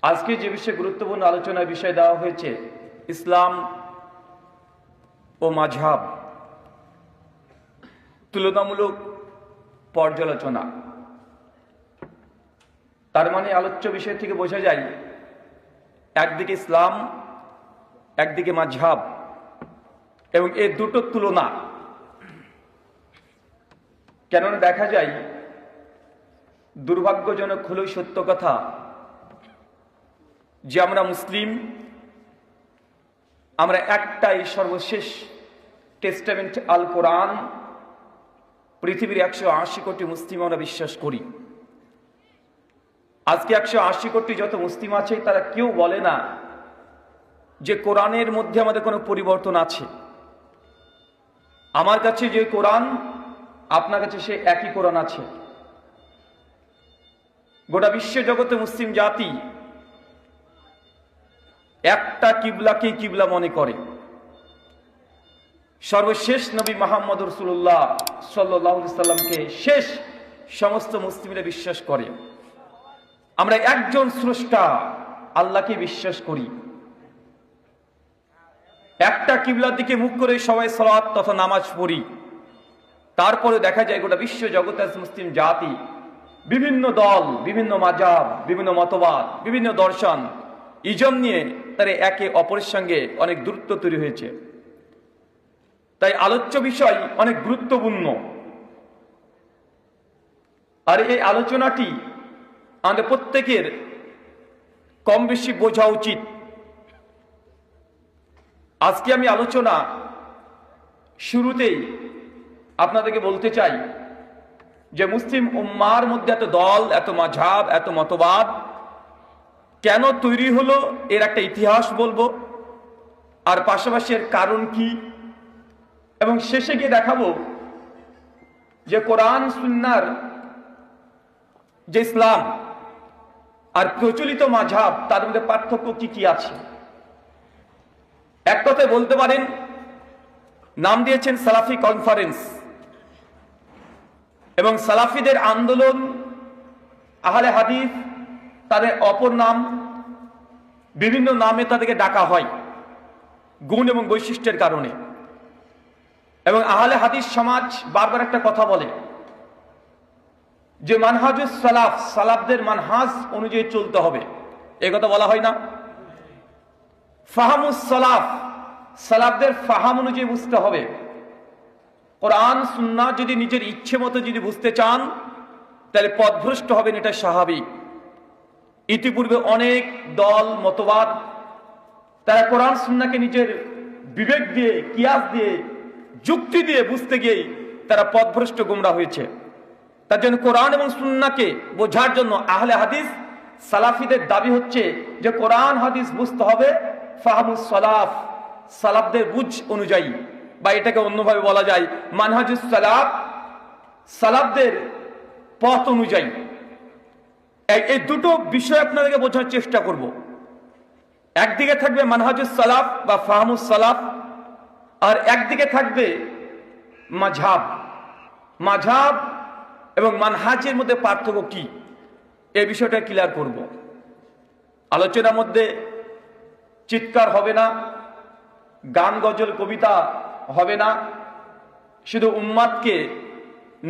আজকে যে বিষয়ে গুরুত্বপূর্ণ আলোচনার বিষয় দেওয়া হয়েছে ইসলাম ও মাযহাব তুলনামূলক পর্যালোচনা। তার মানে আলোচ্য বিষয় থেকে বোঝা যায় একদিকে ইসলাম, একদিকে মাযহাব, এবং এই দুটোর তুলনা। কেননা দেখা যায় দুর্ভাগ্যজনক হলেও সত্য কথা যে আমরা মুসলিম, আমরা একটাই সর্বশেষ টেস্টামেন্ট আল কোরআন পৃথিবীর 180 কোটি মুসলিম আমরা বিশ্বাস করি। আজকে 180 কোটি যত মুসলিম আছে তারা কেউ বলে না যে কোরআনের মধ্যে আমাদের কোনো পরিবর্তন আছে। আমার কাছে যে কোরআন, আপনার কাছে সে একই কোরআন আছে। গোটা বিশ্ব জগতে মুসলিম জাতি একটা কিবলাকেই কিবলা মনে করে। সর্বশেষ নবী মুহাম্মদ রাসূলুল্লাহ সাল্লাল্লাহু আলাইহি সাল্লামকে শেষ সমস্ত মুসলিমরা বিশ্বাস করে। আমরা একজন স্রষ্টা আল্লাহকে বিশ্বাস করি। একটা কিবলার দিকে মুখ করে সবাই সালাত তথা নামাজ পড়ি। তারপরে দেখা যায় গোটা বিশ্ব জগতের মুসলিম জাতি বিভিন্ন দল, বিভিন্ন মাযহাব, বিভিন্ন মতবাদ, বিভিন্ন দর্শন, ইজম নিয়ে তারা একে অপরের সঙ্গে অনেক দূরত্ব তৈরি হয়েছে। তাই আলোচ্য বিষয় অনেক গুরুত্বপূর্ণ। আর এই আলোচনাটি আমাদের প্রত্যেকের কম বেশি বোঝা উচিত। আজকে আমি আলোচনা শুরুতেই আপনাদেরকে বলতে চাই যে মুসলিম উম্মার মধ্যে এত দল, এত মাযহাব, এত মতবাদ কেন তৈরি হলো এর একটা ইতিহাস বলবো, আর পাশাপাশি এর কারণ কি, এবং শেষে গিয়ে দেখাবো যে কোরআন সুন্নাহর যে ইসলাম আর প্রচলিত মাযহাব তার মধ্যে পার্থক্য কি কি আছে। এক কথায় বলতে পারেন নাম দিয়েছেন সালাফি কনফারেন্স, এবং সালাফিদের আন্দোলন, আহলে হাদিস তাদের অপর নাম, বিভিন্ন নামে তাদেরকে ডাকা হয় গুণ এবং বৈশিষ্ট্যের কারণে। এবং আহলে হাদিস সমাজ বারবার একটা কথা বলে যে মানহাজুস সালাফ, সালাফদের মানহাজ অনুযায়ী চলতে হবে। এই কথা বলা হয় না? ফাহামুস সালাফ, সালাফদের ফাহাম অনুযায়ী বুঝতে হবে। কোরআন সুন্নাহ যদি নিজের ইচ্ছে মতো যদি বুঝতে চান তাহলে পথভ্রষ্ট হবেন, এটা স্বাভাবিক। ইতিপূর্বে অনেক দল মতবাদ তারা কোরআন সুন্নাহকে নিজের বিবেক দিয়ে, কিয়াস দিয়ে, যুক্তি দিয়ে বুঝতে গিয়ে তারা পথভ্রষ্ট গোমরাহ হয়েছে। তার জন্য কোরআন এবং সুন্নাহকে বোঝার জন্য আহলে হাদিস সালাফিদের দাবি হচ্ছে যে কোরআন হাদিস বুঝতে হবে ফাহমুস সালাফ, সালাফদের বুঝ অনুযায়ী, বা এটাকে অন্যভাবে বলা যায় মানহাজুস সালাফ, সালাফদের পথ অনুযায়ী। এই দুটো বিষয় আপনাদেরকে বোঝার চেষ্টা করব। একদিকে থাকবে মানহাজুস সালাফ বা ফাহমুস সালাফ, আর একদিকে থাকবে মাযহাব। মাযহাব এবং মানহাজের মধ্যে পার্থক্য কি, এই বিষয়টা ক্লিয়ার করব। আলোচনার মধ্যে চিৎকার হবে না, গান গজল কবিতা হবে না, শুধু উম্মাতকে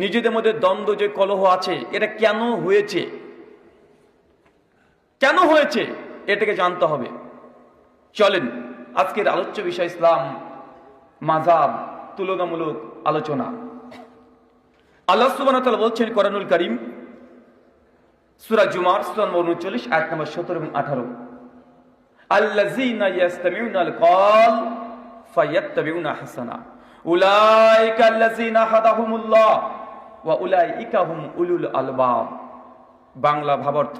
নিজেদের মধ্যে দ্বন্দ্ব যে কলহ আছে এটা কেন হয়েছে, কেন হয়েছে এটাকে জানতে হবে। চলেন আজকের আলোচ্য বিষয় ইসলাম মাযহাব তুলনামূলক আলোচনা। আল্লাহ সুবহানাহু ওয়া তাআলা বলছেন কোরআনুল কারীম সূরা জুমার সূরা নম্বর 39 আয়াত নম্বর 17 এবং 18, আল্লাযীনা ইয়াসতামিউনাল কওল ফায়াত্তাবিউনা হাসানা উলাইকা আল্লাযীনা হাদাহুমুল্লাহ ওয়া উলাইকা হুম উলুল আলবাব। বাংলা ভাবার্থ,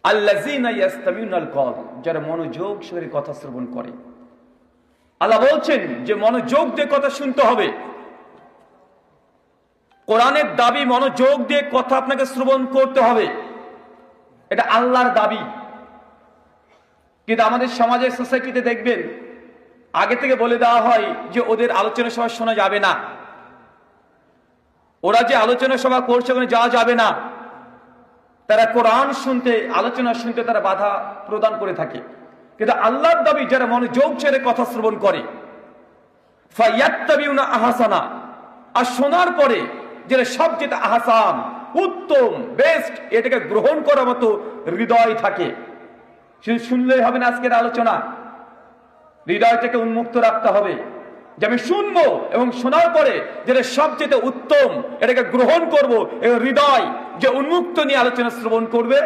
আল্লাযীনা ইয়াসতামিউনাল কওল, যারা মনোযোগ সহকারে কথা শ্রবণ করে। আল্লাহ বলছেন যে মনোযোগ দিয়ে কথা শুনতে হবে। কোরআনের দাবি মনোযোগ দিয়ে কথা আপনাকে শ্রবণ করতে হবে, এটা আল্লাহর দাবি। কিন্তু আমাদের সমাজের সোসাইটিতে দেখবেন আগে থেকে বলে দেওয়া হয় যে ওদের আলোচনা সভা শোনা যাবে না, ওরা যে আলোচনা সভা করছে ওখানে যাওয়া যাবে না। তারা কোরআন শুনতে, আলোচনা শুনতে তারা বাধা প্রদান করে থাকে। কিন্তু আল্লাহর দাবি যারা মনোযোগ ছেড়ে কথা শ্রবণ করে, ফায়াত্তাবিউনা আহসানা, আর শোনার পরে যেটা সবচেয়ে আহসান, উত্তম, বেস্ট, এটাকে গ্রহণ করার মতো হৃদয় থাকে। শুধু শুনলেই হবে না আজকের আলোচনা, হৃদয়টাকে উন্মুক্ত রাখতে হবে যে আমি শুনবো এবং শোনার পরে যেটা সবচেয়ে উত্তম এটাকে গ্রহণ করব। এবং হৃদয় যে উন্মুক্ত নিয়ে আলোচনা শ্রবণ করবে,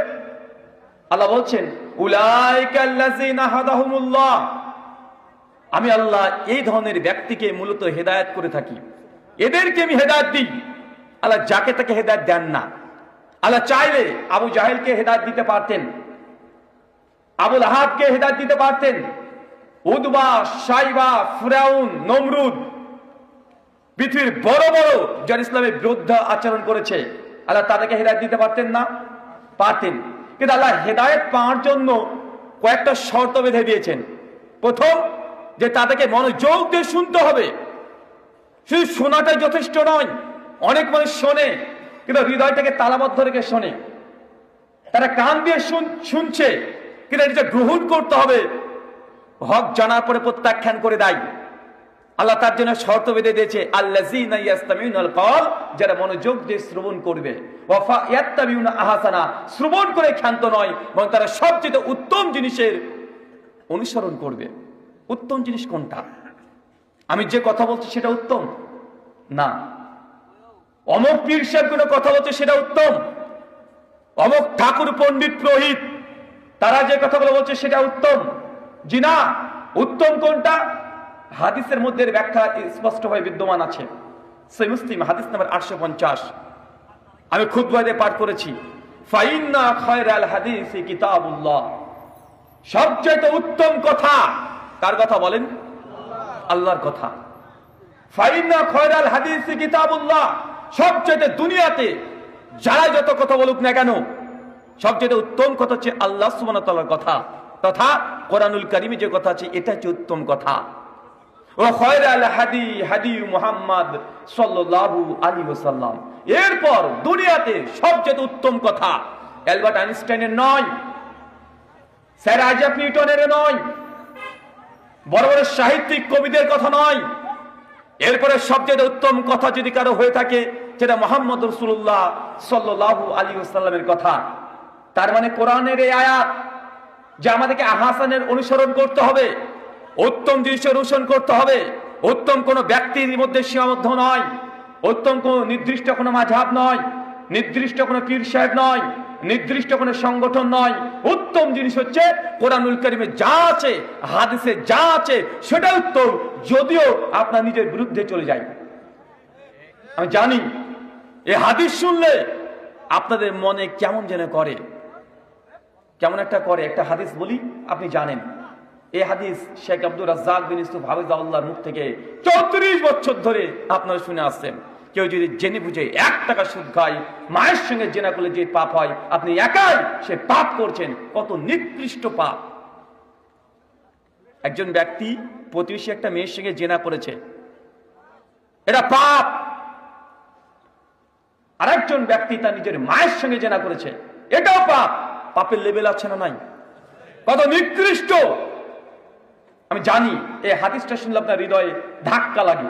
আল্লাহ বলছেন উলাইকা আল্লাযিনা হাদাহুমুল্লাহ, আমি আল্লাহ এই ধরনের ব্যক্তিকে মূলত হেদায়েত করে থাকি, এদেরকে আমি হেদায়েত দিই। আল্লাহ যাকে তাকে হেদায়েত দেন না। আল্লাহ চাইলে আবু জাহেলকে হেদায়েত দিতে পারতেন, আবু লাহাবকে হেদায়েত দিতে পারতেন, উদবা, সাইবা, ফিরাউন, নমরুদ, পৃথিবীর বড় বড় যারা ইসলামের বিরুদ্ধে আচরণ করেছে, আল্লাহ তাদেরকে হেদায়েত দিতে পারতেন না? পারতেন। কিন্তু আল্লাহ হেদায়েত পাওয়ার জন্য কয়েকটা শর্ত বেঁধে দিয়েছেন। প্রথম, যে তাদেরকে মনোযোগ দিয়ে শুনতে হবে। শুধু শোনাটাই যথেষ্ট নয়। অনেক মানুষ শোনে কিন্তু হৃদয়টাকে তালাবদ্ধ রেখে শোনে। তারা কান দিয়ে শুনছে কিন্তু এটা গ্রহণ করতে হবে, হক জানার পরে প্রত্যাখ্যান করে দেয়। আল্লাহ তার জন্য শর্ত বেঁধে দিয়েছে, আল্লাযীনা ইয়াসতামিউনাল কওল, যারা মনোযোগ দিয়ে শ্রবণ করবে, ওয়া ফায়াত্তাবিউনা আহসানা, শ্রবণ করে ক্ষান্ত নয়, বরং তারা সবচেয়ে উত্তম জিনিসের অনুসরণ করবে। উত্তম জিনিস কোনটা? আমি যে কথা বলছি সেটা উত্তম না। অমুক পীর সাহেব কোনো কথা বলছে সেটা উত্তম, অমুক ঠাকুর, পণ্ডিত, পুরোহিত তারা যে কথাগুলো বলছে সেটা উত্তম জি না। উত্তম কোনটা? হাদিসের মধ্যে ব্যাখ্যা স্পষ্টভাবে বিদ্যমান আছে। সহিহ মুসলিম হাদিস নাম্বার 850 আমি খুতবায় পাঠ করেছি, ফাইন্না খায়রাল হাদিসি কিতাবুল্লাহ, সবচেয়ে উত্তম কথা কার কথা বলেন? আল্লাহর কথা। ফাইন্না খায়রাল হাদিসি কিতাবুল্লাহ, সবচেয়ে দুনিয়াতে যারা যত কথা বলুক না কেন সবচেয়ে উত্তম কথা হচ্ছে আল্লাহ সুবহানাহু ওয়া তাআলার কথা, তথা কোরআনুল কারীমে যে কথা আছে এটা হচ্ছে উত্তম কথা। ওয়া খায়রাল হাদি হাদি মুহাম্মদ সাল্লাল্লাহু আলাইহি ওয়াসাল্লাম, এরপর দুনিয়াতে সবচেয়ে উত্তম কথা অ্যালবার্ট আইনস্টাইনের নয়, স্যার আইজাক নিউটনের নয়, বড় বড় সাহিত্যিক কবিদের কথা নয়। এরপরে সবচেয়ে উত্তম কথা যদি কারো হয়ে থাকে সেটা মুহাম্মদ রাসূলুল্লাহ সাল্লাল্লাহু আলাইহি ওয়াসাল্লামের কথা। তার মানে কোরআনের এই আয়াত যে আমাদেরকে আহসানের অনুসরণ করতে হবে, উত্তম জিনিসের অনুসরণ করতে হবে। উত্তম কোনো ব্যক্তির মধ্যে সীমাবদ্ধ নয়, উত্তম কোনো নির্দিষ্ট কোনো মাযহাব নয়, নির্দিষ্ট কোনো পীর সাহেব নয়, নির্দিষ্ট কোনো সংগঠন নয়। উত্তম জিনিস হচ্ছে কোরআনুল কারীমে যা আছে, হাদিসে যা আছে সেটা উত্তম, যদিও আপনার নিজের বিরুদ্ধে চলে যায়। আমি জানি এই হাদিস শুনলে আপনাদের মনে কেমন যেন করে, কেমন একটা করে। একটা হাদিস বলি, আপনি জানেন এই হাদিস শেখ আব্দুর রাজ্জাক বিন ইউসুফ হাফিজাহুল্লাহর মুখ থেকে 34 বছর ধরে আপনারা শুনে আসছেন। কেউ যদি জেনে বুঝে 1 টাকা সুদ খায়, মায়ের সঙ্গে জেনা করলে যে পাপ হয়, আপনি একাই সে পাপ করছেন। কত নিকৃষ্ট পাপ! একজন ব্যক্তি প্রতিবেশী একটা মেয়ের সঙ্গে জেনা করেছে, এটা পাপ। আরেকজন ব্যক্তি তার নিজের মায়ের সঙ্গে জেনা করেছে, এটাও পাপ। পাপের লেভেল আছে না নাই? কত নিকৃষ্ট! আমি জানি এই হাদিসটা শুনলে আপনার হৃদয়ে ধাক্কা লাগে,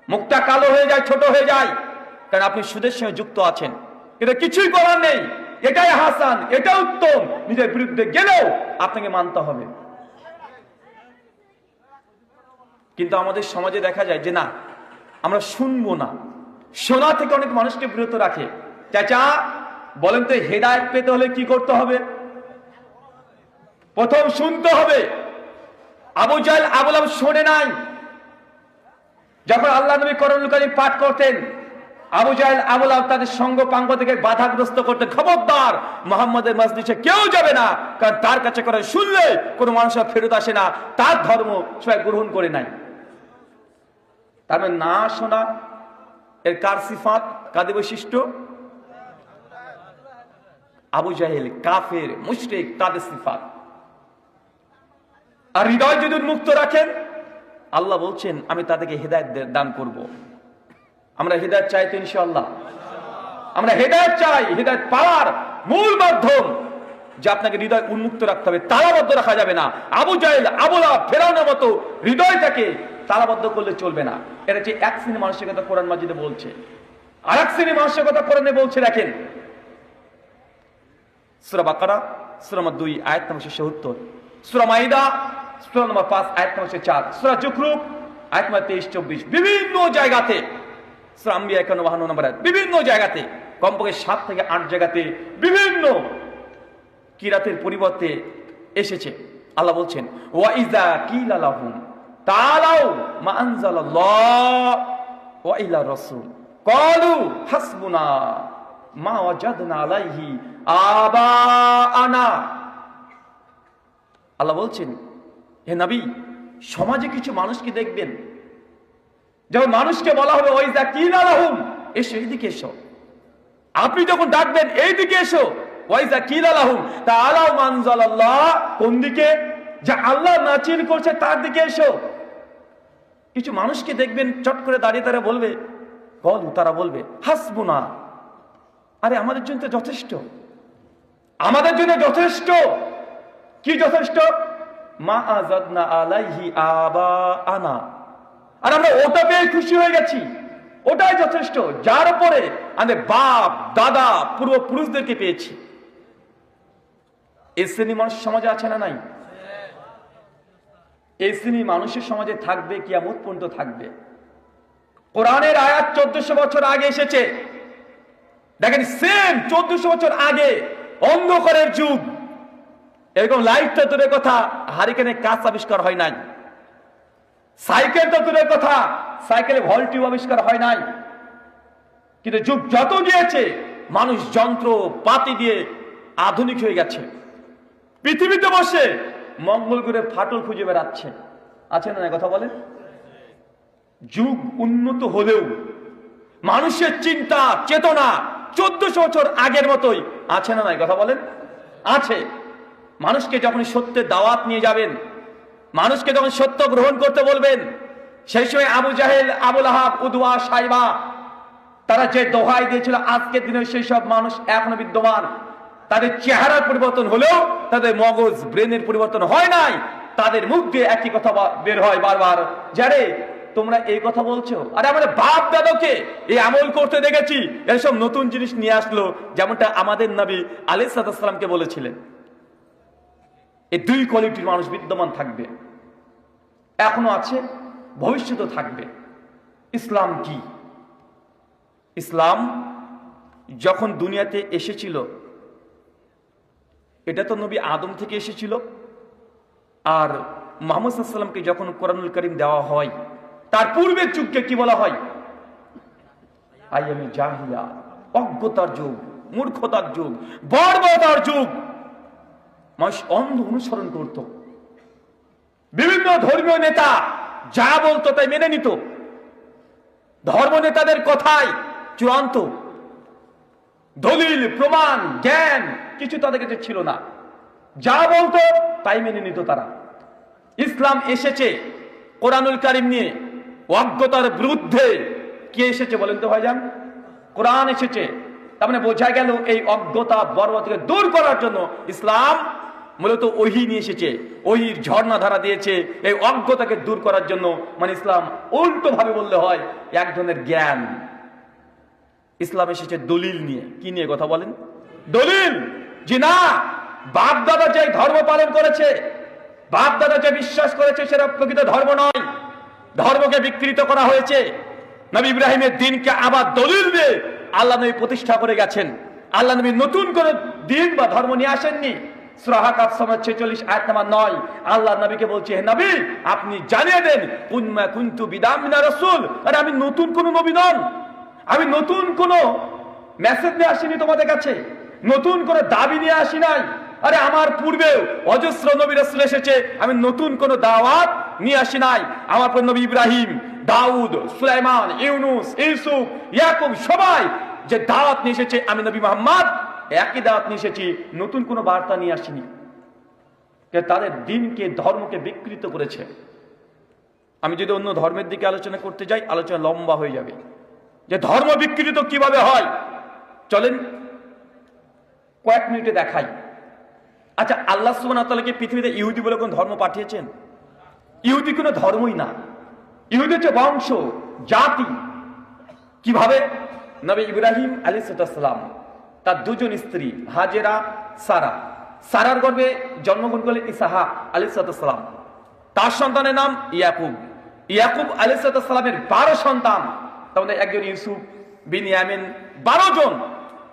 মুখটা কালো হয়ে যায়, ছোট হয়ে যায়, কারণ আপনি সুদের সঙ্গে যুক্ত আছেন। কিন্তু কিছুই করার নেই, এটাই হাসান, এটা উত্তম। নিজের বিরুদ্ধে গেলেও আপনাকে মানতে হবে। কিন্তু আমাদের সমাজে দেখা যায় যে না, আমরা শুনবো না। শোনা থেকে অনেক মানুষকে বিরত রাখে। চাচা বলেন তো, হেদায়েত পেতে হলে কি করতে হবে? প্রথম শুনতে হবে। আবু জাহেল, আবু লাহাব শোনে নাই। যখন আল্লাহ নবী কোরআনুল কারীম পাঠ করতেন, আবু জাহেল, আবু লাহাব তাদের সঙ্গ পাঙ্গ থেকে বাধাগ্রস্ত করতেন, খবরদার মুহাম্মদের মজলিসে কেউ যাবে না, কারণ তার কাছে করে শুনলে কোনো মানুষ ফেরত আসে না, তার ধর্ম সবাই গ্রহণ করে নাই। তার মানে না শোনা এর কার সিফাত, কাদের বৈশিষ্ট্য? আবু জাহেল, কাফের, মুশরিক, তাদের সিফাত। আর হৃদয় যদি উন্মুক্ত রাখেন, আল্লাহ বলছেন আমি তাদেরকে হেদায়েত দান করব। আমরা হেদায়েত চাই তো ইনশাআল্লাহ? আমরা হেদায়েত চাই। হেদায়েত পাওয়ার মূল মাধ্যম যে আপনাকে হৃদয় উন্মুক্ত রাখতে হবে, তালাবদ্ধ রাখা যাবে না। আবু জাহেল, আবু লাহাব, ফেরাউনের মতো হৃদয়টাকে তালাবদ্ধ করলে চলবে না। এটা হচ্ছে এক শ্রেণীর মানুষের কথা কোরআন মাজিদে বলছে। আর এক শ্রেণীর মানুষের কথা কোরআনে বলছে, দেখেন সূরা বাকারা সূরা নম্বর 2 আয়াত নম্বর 77, সূরা মাইদা সূরা নম্বর 5 আয়াত নম্বর 4, সূরা জুখরুফ আয়াত নম্বর 23-24, বিভিন্ন জায়গাতে, সূরা আম্বিয়া 51 নম্বর আয়াত, বিভিন্ন জায়গাতে, কমপক্ষে 7 থেকে 8 জায়গাতে বিভিন্ন কিরাতের পরিবর্তে এসেছে। আল্লাহ বলছেন ওয়া ইযা কিলা লাহুম তাআলাউ মা আনজালাল্লাহ ওয়া ইলা রাসূল ক্বালু হাসবুনা মা ওয়াজাদনা আলাইহি আবাআনা। আল্লাহ বলছেন, হে নবী, সমাজে কিছু মানুষকে দেখবেন, যখন মানুষকে বলা হবে ওয়া ইযা কিলা লাহুম, এসো এইদিকে এসো, আপনি যখন ডাকবেন এইদিকে এসো, ওয়াইজা কিলা লাহুম তাআলাউ মা আনজালাল্লাহ, কোন দিকে? যা আল্লাহ নাযিল করছে তার দিকে এসো। কিছু মানুষকে দেখবেন চট করে দাঁড়িয়ে তারা বলবে, তারা বলবে হাসবুনা, আরে আমাদের জন্য তো যথেষ্ট, আমাদের জন্য যথেষ্ট। কি যথেষ্ট? মা আযাদনা আলাইহি আবাআনা, আর আমরা ওটা পেয়ে খুশি হয়ে গেছি, ওটাই যথেষ্ট, যার উপরে আমাদের বাপ দাদা পূর্বপুরুষদেরকে পেয়েছি। এই শ্রেণী মানুষ সমাজে আছে না নাই? এই শ্রেণী মানুষের সমাজে থাকবে, কিয়ামত পর্যন্ত থাকবে। কোরআনের আয়াত 1400 বছর আগে এসেছে। দেখেন সেম 1400 বছর আগে অন্ধকারের যুগ, এরকম লাইটটা দূরের কথা, হারিকেনে কাঁচ আবিষ্কার হয় নাই, সাইকেল তো দূরের কথা, সাইকেলে ভল্টিউ আবিষ্কার হয় নাই। কিন্তু যুগ যত গিয়েছে, মানুষ যন্ত্র পাতি দিয়ে আধুনিক হয়ে গেছে। পৃথিবীতে বসে মঙ্গল গ্রহে ফাটল খুঁজে বেড়াচ্ছে, আছে না কথা বলেন? যুগ উন্নত হলেও মানুষের চিন্তা চেতনা 1400 বছর আগের মতোই আছে না কথা বলেন? আছে। মানুষকে যখন সত্যের দাওয়াত নিয়ে যাবেন, মানুষকে যখন সত্য গ্রহণ করতে বলবেন, সেই সময় আবু জাহেল, আবু লাহাব, উদওয়া, সাইবা, তারা যে দোহাই দিয়েছিল, আজকের দিনে সেই সব মানুষ এখনো বিদ্যমান। তাদের চেহারার পরিবর্তন হলেও তাদের মগজ, ব্রেনের পরিবর্তন হয় নাই। তাদের মুখ দিয়ে একই কথা বের হয় বারবার, যারে তোমরা এই কথা বলছো, আরে আমাদের বাপ দাদাকে এই আমল করতে দেখেছি, এসব নতুন জিনিস নিয়ে আসলো, যেমনটা আমাদের নবী আলাইহিস সালামকে বলেছিলেন। এই দুই কোয়ালিটির মানুষ বিদ্যমান থাকবে, এখনো আছে, ভবিষ্যতেও থাকবে। ইসলাম কি? ইসলাম যখন দুনিয়াতে এসেছিল, এটা তো নবী আদম থেকে এসেছিল। আর মুহাম্মদ সাল্লাল্লাহু আলাইহি ওয়াসাল্লামকে যখন কোরআনুল কারীম দেওয়া হয়, তার পূর্বের যুগকে কি বলা হয়? আইয়ামে জাহিলিয়া, অজ্ঞতার যুগ, মূর্খতার যুগ, বর্বরতার যুগ। মানুষ অন্ধ অনুসরণ করত, বিভিন্ন ধর্মীয় নেতা যা বলতো তাই মেনে নিত, ধর্ম নেতাদের কথাই চূড়ান্ত, দলিল প্রমাণ জ্ঞান কিছু তাদের কাছে ছিল না, যা বলতো তাই মেনে নিত তারা। ইসলাম এসেছে কোরআনুল কারীম নিয়ে, অজ্ঞতার বিরুদ্ধে। কে এসেছে বলেন তো ভাইজান? কোরআন এসেছে। তার মানে বোঝা গেল এই অজ্ঞতা বর্বরতাকে দূর করার জন্য ইসলাম মূলত ওহী নিয়ে এসেছে, ওহীর ঝর্ণা ধারা দিয়েছে এই অজ্ঞতাকে দূর করার জন্য। মানে ইসলাম উল্টো ভাবে বললে হয় এক ধরনের জ্ঞান। ইসলাম এসেছে দলিল নিয়ে। কি নিয়ে কথা বলেন? দলিল। যে না, বাপ দাদা যে ধর্ম পালন করেছে, বাপ দাদা যে বিশ্বাস করেছে, সেটা প্রকৃত ধর্ম নয়, ধর্মকে বিকৃত করা হয়েছে। নবী ইব্রাহিমের দিনকে আবার দলিল দিয়ে আল্লাহ নবী প্রতিষ্ঠা করে গেছেন। আল্লাহ নবী নতুন করে দিন বা ধর্ম নিয়ে আসেননি। সূরা আহকাফ 46 আয়াত নাম্বার 9 আল্লাহ নবীকে বলছে, হে নবী, আপনি জানিয়ে দেন কুম্মা কুনতু বিদাম মিনার রাসূল, আরে আমি নতুন কোন নবী নন, আমি নতুন কোন মেসেজ নিয়ে আসিনি তোমাদের কাছে, নতুন কোন দাবি নিয়ে আসি নাই। আরে আমার পূর্বেও অজস্র নবী রাসূল এসেছে, আমি নতুন কোন দাওয়াত নিয়ে আসি নাই। আমার পর নবী ইব্রাহিম, দাউদ, সুলাইমান, ইউনুস, ইউসুফ, ইয়াকুব সবাই যে দাওয়াত নিয়ে এসেছে, আমি নবী মুহাম্মদ একই দাওয়াত নিয়ে এসেছি, নতুন কোনো বার্তা নিয়ে আসিনি। তাদের দিনকে, ধর্মকে বিকৃত করেছে। আমি যদি অন্য ধর্মের দিকে আলোচনা করতে যাই, আলোচনা লম্বা হয়ে যাবে, যে ধর্ম বিকৃত কিভাবে হয়। চলেন কয়েক মিনিটে দেখাই। আচ্ছা, আল্লাহ সুবহানাহু ওয়া তাআলা কি পৃথিবীতে ইহুদি বলে কোন ধর্ম পাঠিয়েছেন? ইহুদি কোনো ধর্মই না, ইহুদি হচ্ছে বংশ, জাতি। কিভাবে? নবী ইব্রাহিম আলাইহিস সালাম তার দুজন স্ত্রী হাজেরা, সারা, সারার গর্ভে জন্মগ্রহণ করলেন ইসহাক আলাইহিস সালাম। তার সন্তানের নাম ইয়াকুব। ইয়াকুব আলাইহিস সালামের 12 সন্তান, তার মধ্যে একজন ইউসুফ, বিনিয়ামিন, 12 জন।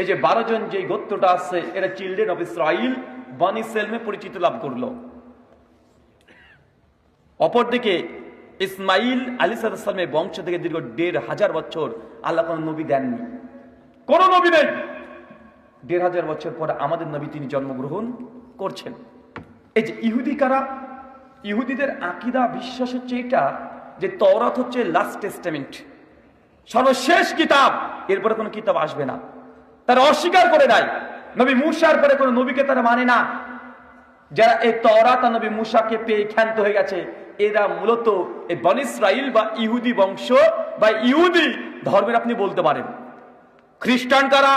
এই যে 12 জন যে গোত্রটা আছে, এটা চিলড্রেন অফ ইসরাইল, বনি ইসরাইলে পরিচিত লাভ করলো। অপরদিকে ইসমাইল আলাইহিস সালামের বংশ থেকে দীর্ঘ 1500 বছর আল্লাহ কোন নবী দেননি, কোন নবী নেই। 1500 বছর পর আমাদের নবী তিনি জন্মগ্রহণ করছেন। এই যে ইহুদি কারা? ইহুদিদের আকীদা বিশ্বাস হচ্ছে এটা যে তওরাত হচ্ছে লাস্ট টেস্টামেন্ট, সর্বশেষ কিতাব, এরপরে কোনো কিতাব আসবে না। তারা অস্বীকার করে দেয় নবী মূসার পরে কোনো নবীকে তারা মানে না। যারা এই তওরাত আর নবী মূসাকে পেয়ে ক্ষান্ত হয়ে গেছে, এরা মূলত এই বনী ইসরাইল বা ইহুদি বংশ বা ইহুদি ধর্মের আপনি বলতে পারেন। খ্রিস্টান কারা?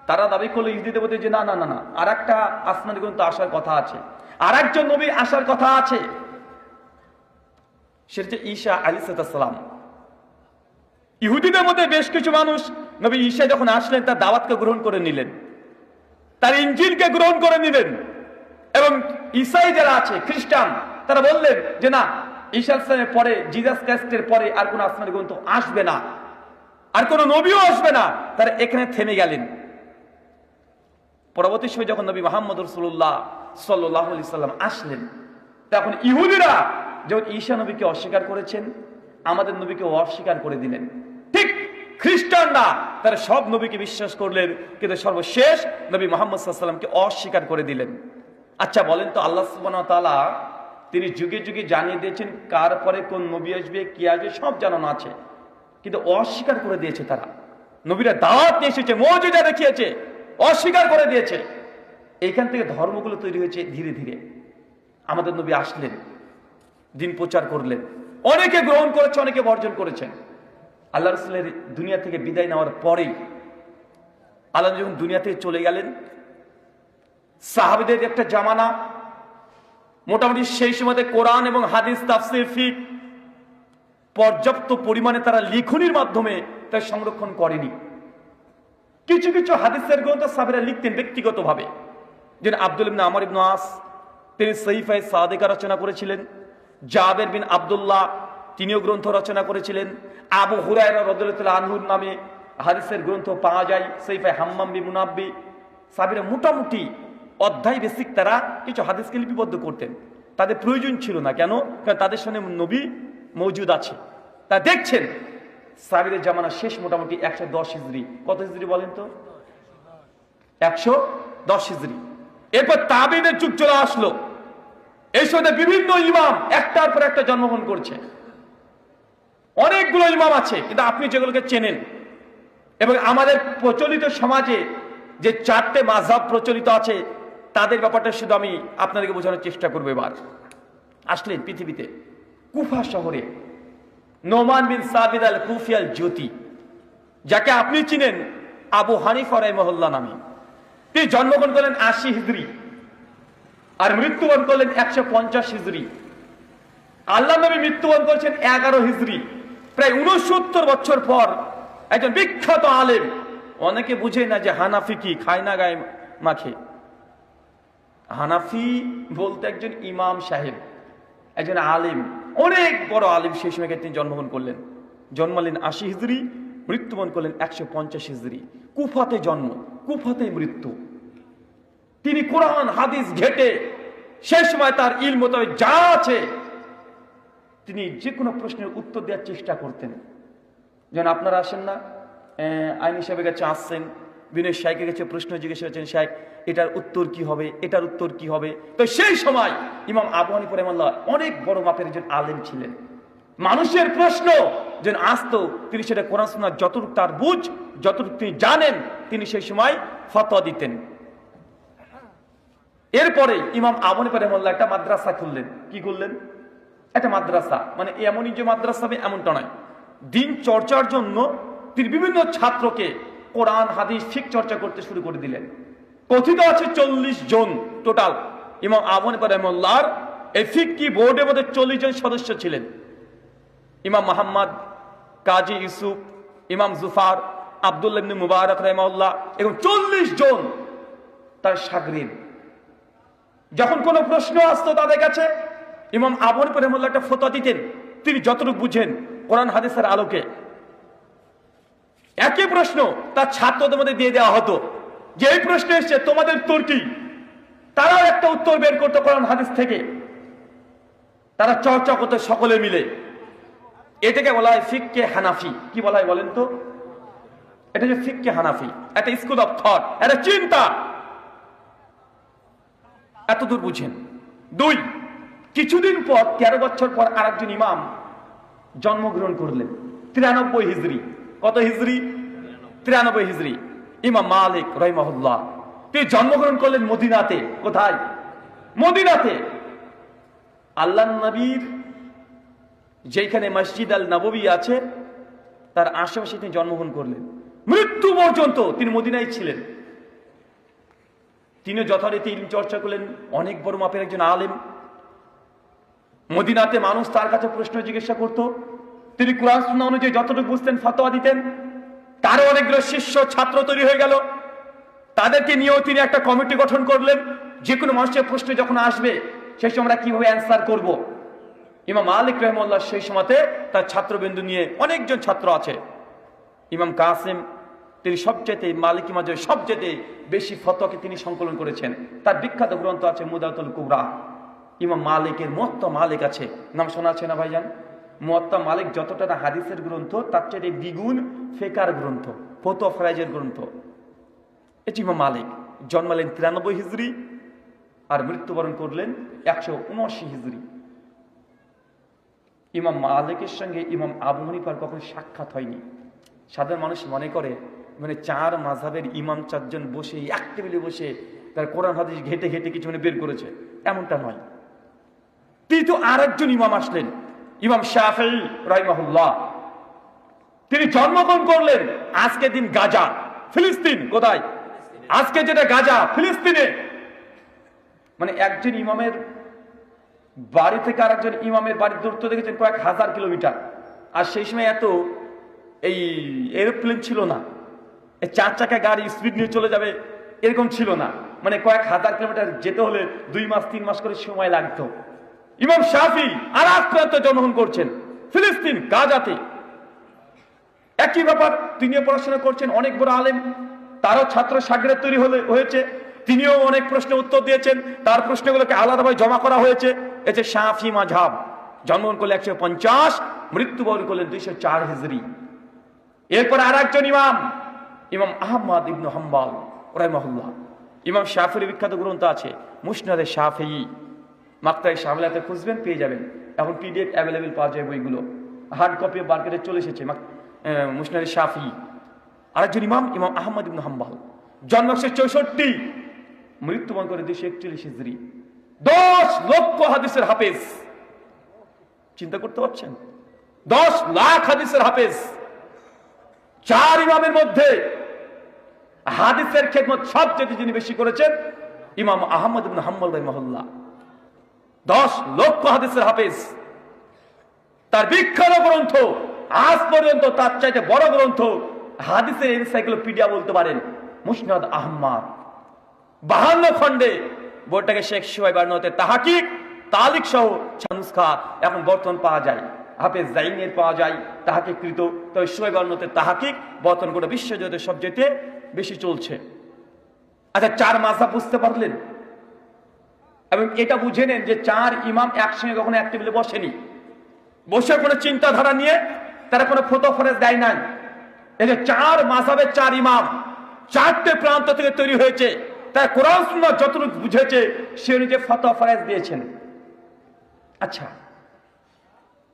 তারা দাবি করলো ইহুদিদের মধ্যে যে না না না না, আর একটা আসমানি গ্রন্থ আসার কথা আছে, আর একজন নবী আসার কথা আছে, সেটা হচ্ছে ঈসা আলাইহিস সালাম। ইহুদিদের মধ্যে বেশ কিছু মানুষ নবী ঈসা যখন আসলেন তার দাওয়াতকে গ্রহণ করে নিলেন, তার ইনজিলকে গ্রহণ করে নিলেন। এবং ঈসাই যারা আছে খ্রিস্টান, তারা বললেন যে না, ঈসা আলাইহিস পরে, জিসাস ক্রাইস্টের পরে আর কোন আসমানি গ্রন্থ আসবে না, আর কোন নবীও আসবে না। তারা এখানে থেমে গেলেন। পরবর্তী সময় যখন নবী মুহাম্মদ রাসূলুল্লাহ সাল্লাল্লাহু আলাইহি সাল্লাম আসলেন, তখন ইহুদিরা যখন ঈসা নবীকে অস্বীকার করেছেন, আমাদের নবীকে অস্বীকার করে দিলেন। ঠিক খ্রিস্টানরা তারা সব নবীকে বিশ্বাস করলেন, কিন্তু সর্বশেষ নবী মুহাম্মদ সাল্লাল্লাহু আলাইহি সাল্লামকে অস্বীকার করে দিলেন। আচ্ছা বলেন তো, আল্লাহ সুবহানাহু ওয়া তাআলা তিনি যুগে যুগে জানিয়ে দিয়েছেন কার পরে কোন নবী আসবে, কি আসবে, সব জানানো আছে, কিন্তু অস্বীকার করে দিয়েছে তারা। নবীরা দাওয়াত নিয়ে এসেছে, মুজিজা দেখিয়েছে, অস্বীকার করে দিয়েছে। এইখান থেকে ধর্মগুলো তৈরি হয়েছে ধীরে ধীরে। আমাদের নবী আসলেন, দিন প্রচার করলেন, অনেকে গ্রহণ করেছে, অনেকে বর্জন করেছেন। আল্লাহ রাসূলের দুনিয়া থেকে বিদায় নেওয়ার পরেই আল্লাহ যখন দুনিয়া থেকে চলে গেলেন, সাহাবীদের একটা জামানা, মোটামুটি সেই সময়তে কোরআন এবং হাদিস, তাফসীর, ফিকহ পর্যাপ্ত পরিমাণে তারা লিখনির মাধ্যমে তা সংরক্ষণ করেনি। কিছু কিছু হাদিসের গ্রন্থ সাহাবীরা লিখতেন ব্যক্তিগতভাবে। যেন আব্দুল ইবনে আমর ইবনে আস, তিনি সহিফায়ে সাদিকা রচনা করেছিলেন। জাবের বিন আব্দুল্লাহ, তিনিও গ্রন্থ রচনা করেছিলেন। আবু হুরায়রা রাদিয়াল্লাহু আনহুর নামে হাদিসের গ্রন্থ পাওয়া যায়, সহিফায়ে হাম্মাম বিন মুনাব্বি। সাহাবীরা মোটামুটি অধ্যায় বেসিক তারা কিছু হাদিসকে লিপিবদ্ধ করতেন। তাদের প্রয়োজন ছিল না, কেন? কারণ তাদের সামনে নবী মওজুদ আছে। তা দেখছেন সাহাবীদের জামানা শেষ মোটামুটি 110 হিজরি। কত হিজরি বলেন তো? 110 হিজরি। এরপর তাবিনের যুগ চলে আসলো। এই সময় বিভিন্ন ইমাম একটার পর একটা জন্মগ্রহণ করছে। অনেকগুলো ইমাম আছে, কিন্তু আপনি যেগুলোকে চেনেন, এবং আমাদের প্রচলিত সমাজে যে 4টে মাযহাব প্রচলিত আছে, তাদের ব্যাপারটা শুধু আমি আপনাদেরকে বোঝানোর চেষ্টা করবো। এবার আসলেন পৃথিবীতে কুফা শহরে নোমান বিন সাবিত আল কুফি আল জ্যোতি, যাকে আপনি চিনেন আবু হানিফা রাহিমাহুল্লাহ নামে। তিনি জন্মগ্রহণ করলেন 80 হিজরি আর মৃত্যুবরণ করলেন 150 হিজরি। আল্লাহ নবী মৃত্যুবরণ করেছেন 11 হিজরি। প্রায় 69 বছর পর একজন বিখ্যাত আলেম, অনেকে বুঝে না যে হানাফি কি, খায় না গায়ে মাখে। হানাফি বলতে একজন ইমাম সাহেব, একজন আলেম, অনেক বড় আলেম। সেই সময় তিনি জন্মগ্রহণ করলেন, জন্মালেন 80 হিজরি, মৃত্যুবরণ করলেন 150 হিজরি। কুফাতে জন্ম, কুফাতে মৃত্যু। তিনি কোরআন হাদিস ঘেটে সেই সময় তার ইলম মোতাবেক যা আছে তিনি যে কোনো প্রশ্নের উত্তর দেওয়ার চেষ্টা করতেন। যেন আপনারা আসেন না, আইন হিসাবে কাছে আসছেন, বিনয় শাইখের কাছে প্রশ্ন জিজ্ঞেস করছেন, শাইখ এটার উত্তর কি হবে, এটার উত্তর কি হবে। তো সেই সময় ইমাম আবু হানিফা রাহিমাহুল্লাহ অনেক বড় মাপের একজন আলেম ছিলেন। মানুষের প্রশ্ন যেন আসতো, তিনি সেটা কোরআন সুন্নাহ যতটুকু তার বুঝ, যতটুকু তিনি জানেন, তিনি সেই সময় ফতোয়া দিতেন। এরপরে ইমাম আবু হানিফা রাহিমাহুল্লাহ একটা মাদ্রাসা খুললেন। কি করলেন? একটা মাদ্রাসা, মানে এমনই যে মাদ্রাসা হবে এমনটা নয়, দিন চর্চার জন্য তিনি বিভিন্ন ছাত্রকে কোরআন হাদিস ঠিক চর্চা করতে শুরু করে দিলেন। কথিত আছে 40 জন টোটাল ইমাম আবু হানিফা রাহিমাহুল্লাহর এই ফিকহি বোর্ডের মধ্যে 40 জন সদস্য ছিলেন। ইমাম মুহাম্মদ, কাজী ইউসুফ, ইমাম জুফার, আব্দুল্লাহ ইবনে মুবারক রাহিমাহুল্লাহ এবং 40 জন তার শাগরিদ। যখন কোনো প্রশ্ন আসতো তাদের কাছে, ইমাম আবু হানিফা রাহিমাহুল্লাহ একটা ফতোয়া দিতেন, তিনি যতটুকু বুঝেন কোরআন হাদিসের আলোকে। একই প্রশ্ন তার ছাত্রদের মধ্যে দিয়ে দেওয়া হতো যে এই প্রশ্ন এসছে, তোমাদের উত্তর কি? তারাও একটা উত্তর বের করতো কোরআন হাদিস থেকে। তারা চর্চা করতো সকলে মিলে। এটাকে বলা হয় ফিকহে হানাফি। কি বলা হয় বলেন তো? এটা যে ফিকহে হানাফি, একটা স্কুল অফ থট, একটা চিন্তা। এতদূর বুঝেন। 2, কিছুদিন পর 13 বছর পর আরেকজন ইমাম জন্মগ্রহণ করলেন 93 হিজরি। কত হিজরি? 93 হিজরি। ইমাম মালিক রাহিমাহুল্লাহ, তিনি জন্মগ্রহণ করলেন মদিনাতে। কোথায়? মদিনাতে। আল্লাহর নবীর যেখানে মসজিদ আল নববী আছে তার আশেপাশে তিনি জন্মগ্রহণ করলেন। মৃত্যু পর্যন্ত তিনি মদিনায় ছিলেন। তিনি যথারীতি ইলম চর্চা করলেন, অনেক বড় মাপের একজন আলেম। মদিনাতে মানুষ তার কাছে প্রশ্ন জিজ্ঞাসা করত, তিনি কুরআন সুন্নাহ অনুযায়ী যতটুকু বুঝতেন ফতোয়া দিতেন। তারও অনেকগুলো শিষ্য ছাত্র তৈরি হয়ে গেল। তাদেরকে নিয়েও তিনি একটা কমিটি গঠন করলেন, যে কোনো মানুষের প্রশ্ন যখন আসবে সেই সময় আমরা কিভাবে অ্যান্সার করব। ইমাম মালিক রাহিমাহুল্লাহ সেই সময়তে তার ছাত্রবৃন্দু নিয়ে, অনেকজন ছাত্র আছে, ইমাম কাসিম, তিনি সবচেয়ে মালিকি মাযহাবের সবচেয়ে বেশি ফতোয়াকে তিনি সংকলন করেছেন। তার বিখ্যাত গ্রন্থ আছে মুদাতুল কুবরা। ইমাম মালিকের মুওয়াত্তা মালিক আছে, নাম শোনা আছে না ভাইজান? মুওয়াত্তা মালিক যতটা না হাদিসের গ্রন্থ, তার চেয়ে দ্বিগুণ ফিকহের গ্রন্থ, ফতোয়া ফরাইজের গ্রন্থ। এটি ইমাম মালিক জন্মালেন 93 হিজরি আর মৃত্যুবরণ করলেন 179 হিজরি। ইমাম মালিকের সঙ্গে ইমাম আবু হানিফার কখনো সাক্ষাৎ হয়নি। সাধারণ মানুষ মনে করে মানে 4 মাযহাবের ইমাম 4 জন বসে এক টেবিলে বসে তার কোরআন হাদিস ঘেটে ঘেটে কিছু বের করেছে, এমনটা নয়। কিন্তু আরেকজন ইমাম আসলেন, ইমাম শাফিঈ রাহিমাহুল্লাহ। তিনি জন্মগ্রহণ করলেন আজকের দিন গাজা, ফিলিস্তিন। কোথায়? আজকে যেটা গাজা, ফিলিস্তিনে। মানে একজন ইমামের বাড়ি থেকে আরেকজন ইমামের বাড়ির দূরত্ব দেখেছেন কয়েক হাজার কিলোমিটার। আর সেই সময় এত এই এরোপ্লেন ছিল না, 4 চাকা গাড়ি স্পিড নিয়ে চলে যাবে এরকম ছিল না। মানে কয়েক হাজার কিলোমিটার যেতে হলে 2 মাস 3 মাস করে সময় লাগতো। ইমাম শাফিঈ আর আজ পর্যন্ত জন্মগ্রহণ করছেন ফিলিস্তিন, গাজাতে। একই ব্যাপার, তিনিও পড়াশোনা করছেন, অনেক বড় আলেম। তারও ছাত্র শাগরেদ তৈরি হয়েছে। তিনিও অনেক প্রশ্নের উত্তর দিয়েছেন, তার প্রশ্নগুলোকে আলাদাভাবে জমা করা হয়েছে। এতে শাফিঈ মাযহাব। জন্মগ্রহণ করলেন 150, মৃত্যুবরণ করলেন 204 হিজরি। এরপর আর একজন ইমাম, ইমাম আহমদ ইবনে হাম্বল রাহিমাহুল্লাহ। ইমাম শাফিঈর বিখ্যাত গ্রন্থ আছে মুসনাদে শাফিঈ। মাকতায়ে শামিলাতে খুঁজবেন, পেয়ে যাবেন। এখন পিডিএফ অ্যাভেলেবেল পাওয়া যায় বইগুলো, হার্ড কপি মার্কেটে চলে এসেছে। মুসনাদে শাফিঈ। আরেকজন ইমাম, ইমাম আহমদ ইবনে হাম্বল, জন্ম 164, মৃত্যুবরণ করে 241 হিজরি। 10 লক্ষ হাদিসের হাফেজ। চিন্তা করতে পারছেন? 10 লাখ হাদিসের হাফেজ। 4 ইমামের মধ্যে হাদিসের খেদমত সবচেয়ে যিনি বেশি করেছেন ইমাম আহমদ ইবনে হাম্বল রাহিমাহুল্লাহ। 10 লক্ষ হাদিসের হাফেজ। তার বিখ্যাত গ্রন্থ, আজ পর্যন্ত তার চাইতে বড় গ্রন্থ হাদিসের এনসাইক্লোপিডিয়া বলতে পারেন, মুসনাদ আহমদ। 52 খণ্ডে। বইটাকে শেখ সুহাইব বার্নতে তাহাকিক তালিক সহ নুসখা এখন বর্তমান পাওয়া যায়। হাফেজ জাইনের পাওয়া যায় তাহাকিকৃত। তবে সুহাইব বার্নতে তাহাকিক বর্তমান করে বিশ্বজগতে সবচেয়ে বেশি চলছে। আচ্ছা, 4 মাযহাব বুঝতে পারলেন? এবং এটা বুঝে নেন যে 4 ইমাম একসঙ্গে কখনো এক টেবিলে বসেনি। বসে কোনো চিন্তাধারা নিয়ে তারা কোনো ফতোয়া ফরজ দেয় নাই। এই যে 4 মাযহাবের 4 ইমাম 4টে প্রান্ত থেকে তৈরি হয়েছে, তারা কোরআন সুন্নাহ যতটুকু বুঝেছে সে অনুযায়ী ফতোয়া ফরজ দিয়েছেন। আচ্ছা,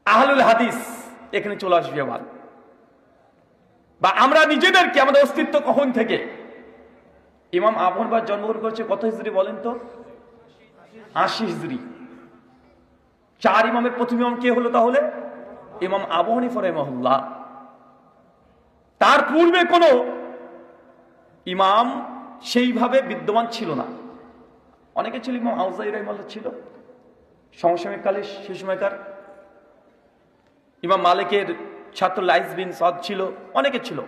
আহলুল হাদিস এখানে চলে আসবে আবার। বা আমরা নিজেদেরকে, আমাদের অস্তিত্ব কখন থেকে? ইমাম আবু হানিফা জন্মগ্রহণ করেছে কত হিজরি বলেন তো? 80 হিজরি। 4 ইমামের প্রথম ইমাম কে হলো তাহলে? ইমাম আবু হানিফা রাহিমাহুল্লাহ। তার পূর্বে কোনো ইমাম সেইভাবে বিদ্যমান ছিল না। অনেকে ছিল, ইমাম আউজাই রাহিমাহুল্লাহ ছিল সমসাময়িক কালে, সেই সময়কার ইমাম মালিকের ছাত্র লাইস বিন সাদ ছিল, অনেকে ছিল।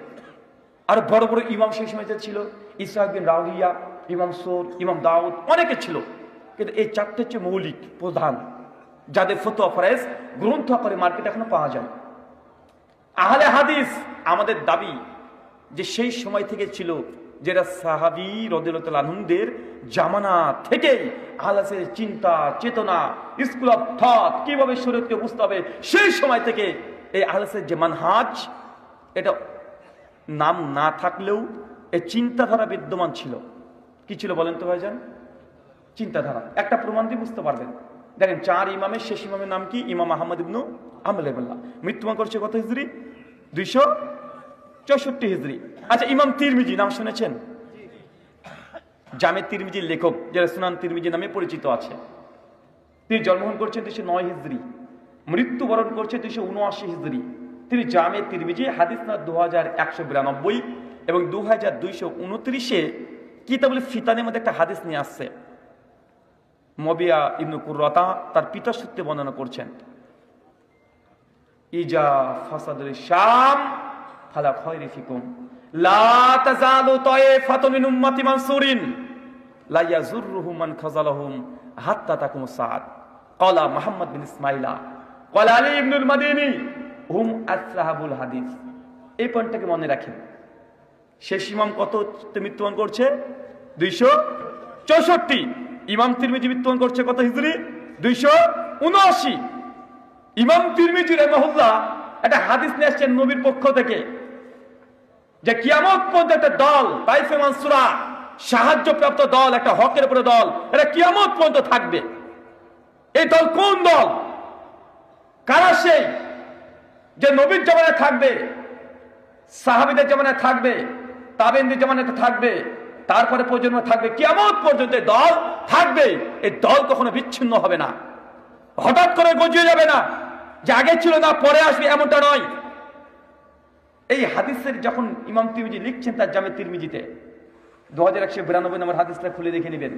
আর বড় বড় ইমাম সেই সময়তে ছিল, ইসহাক বিন রাহুইয়া, ইমাম সোর, ইমাম দাউদ, অনেকে ছিল। কিন্তু এই চারটে হচ্ছে মৌলিক প্রধান, যাদের ফতোয়া ফরজ গ্রন্থ আকারে মার্কেটে এখনো পাওয়া যায়। আহলে হাদিস আমাদের দাবি যে সেই সময় থেকে ছিল, যেটা সাহাবী রাদিয়াল্লাহু আনহুদের জামানা থেকেই আহলে চিন্তা চেতনা, স্কুল অফ থট, কিভাবে শরীয়তকে বুঝতে হবে, সেই সময় থেকে এই আহলে যে মানহাজ, এটা নাম না থাকলেও এই চিন্তাধারা বিদ্যমান ছিল। কি ছিল বলেন তো ভাইজান? চিন্তাধারা। একটা প্রমাণ দিয়ে বুঝতে পারবেন। দেখেন, 4 ইমামের শেষ ইমামের নাম কি? ইমাম আহমদ ইবনু হাম্বল। মৃত্যুবরণ করছে কত হিজরি? 264 হিজরি। আচ্ছা, ইমাম তিরমিজি নাম শুনেছেন? জামে তিরমিজির লেখক, যারা সুনান তিরমিজি নামে পরিচিত আছে। তিনি জন্মগ্রহণ করছেন 209 হিজরি, মৃত্যুবরণ করছে 279 হিজরি। তিনি জামে তিরমিজি হাদিস না 2192 এবং 2229-এ কিতাবুল ফিতানের মধ্যে একটা হাদিস নিয়ে আসছে। মবিয়া ইবনু কুররাতা তার পিতার সূত্রে বর্ণনা করছেন, ইজা ফাসাদুল শাম ফালা খায়রা ফিকুম লা তাজালু তায়ফাতুন মিন উম্মতি মানসুরিন লা ইয়াজুরুহুম মান খাযালাহুম হাত্তা তাকুম সাআত। ক্বালা মুহাম্মদ বিন ইসমাঈলা ক্বালা আলী ইবনুল মাদিনী হুম আসহাবুল হাদিস। এই পয়েন্টটাকে মনে রাখেন। শেষ ইমাম কত মৃত্যুবরণ করছে? 264। ইমাম তিরমিজি মৃত্যুবরণ করছে কত হিজরি? 279। ইমাম তিরমিজি রাহিমাহুল্লাহ একটা হাদিস নিয়ে আসছেন নবীর পক্ষ থেকে, যে কিয়ামত পর্যন্ত একটা দল, তাইফে মানসুরা, সাহায্যপ্রাপ্ত দল, একটা হকের উপরে দল, এটা কিয়ামত পর্যন্ত থাকবে। এই দল কোন দল? কারা সেই? যে নবীর জামানায় থাকবে, সাহাবীদের জামানায় থাকবে, তাবেঈনদের জামানায় থাকবে, তারপরে প্রজন্ম থাকবে, কিয়ামত পর্যন্ত দল থাকবে। এই দল কখনো বিচ্ছিন্ন হবে না, হঠাৎ করে গজিয়ে যাবে না, যে আগে ছিল না পরে আসবে, এমনটা নয়। এই হাদিসের যখন ইমাম তিরমিজি লিখছেন তার জামে তিরমিজিতে 2192 নম্বর হাদিসটা খুলে দেখে নেবেন।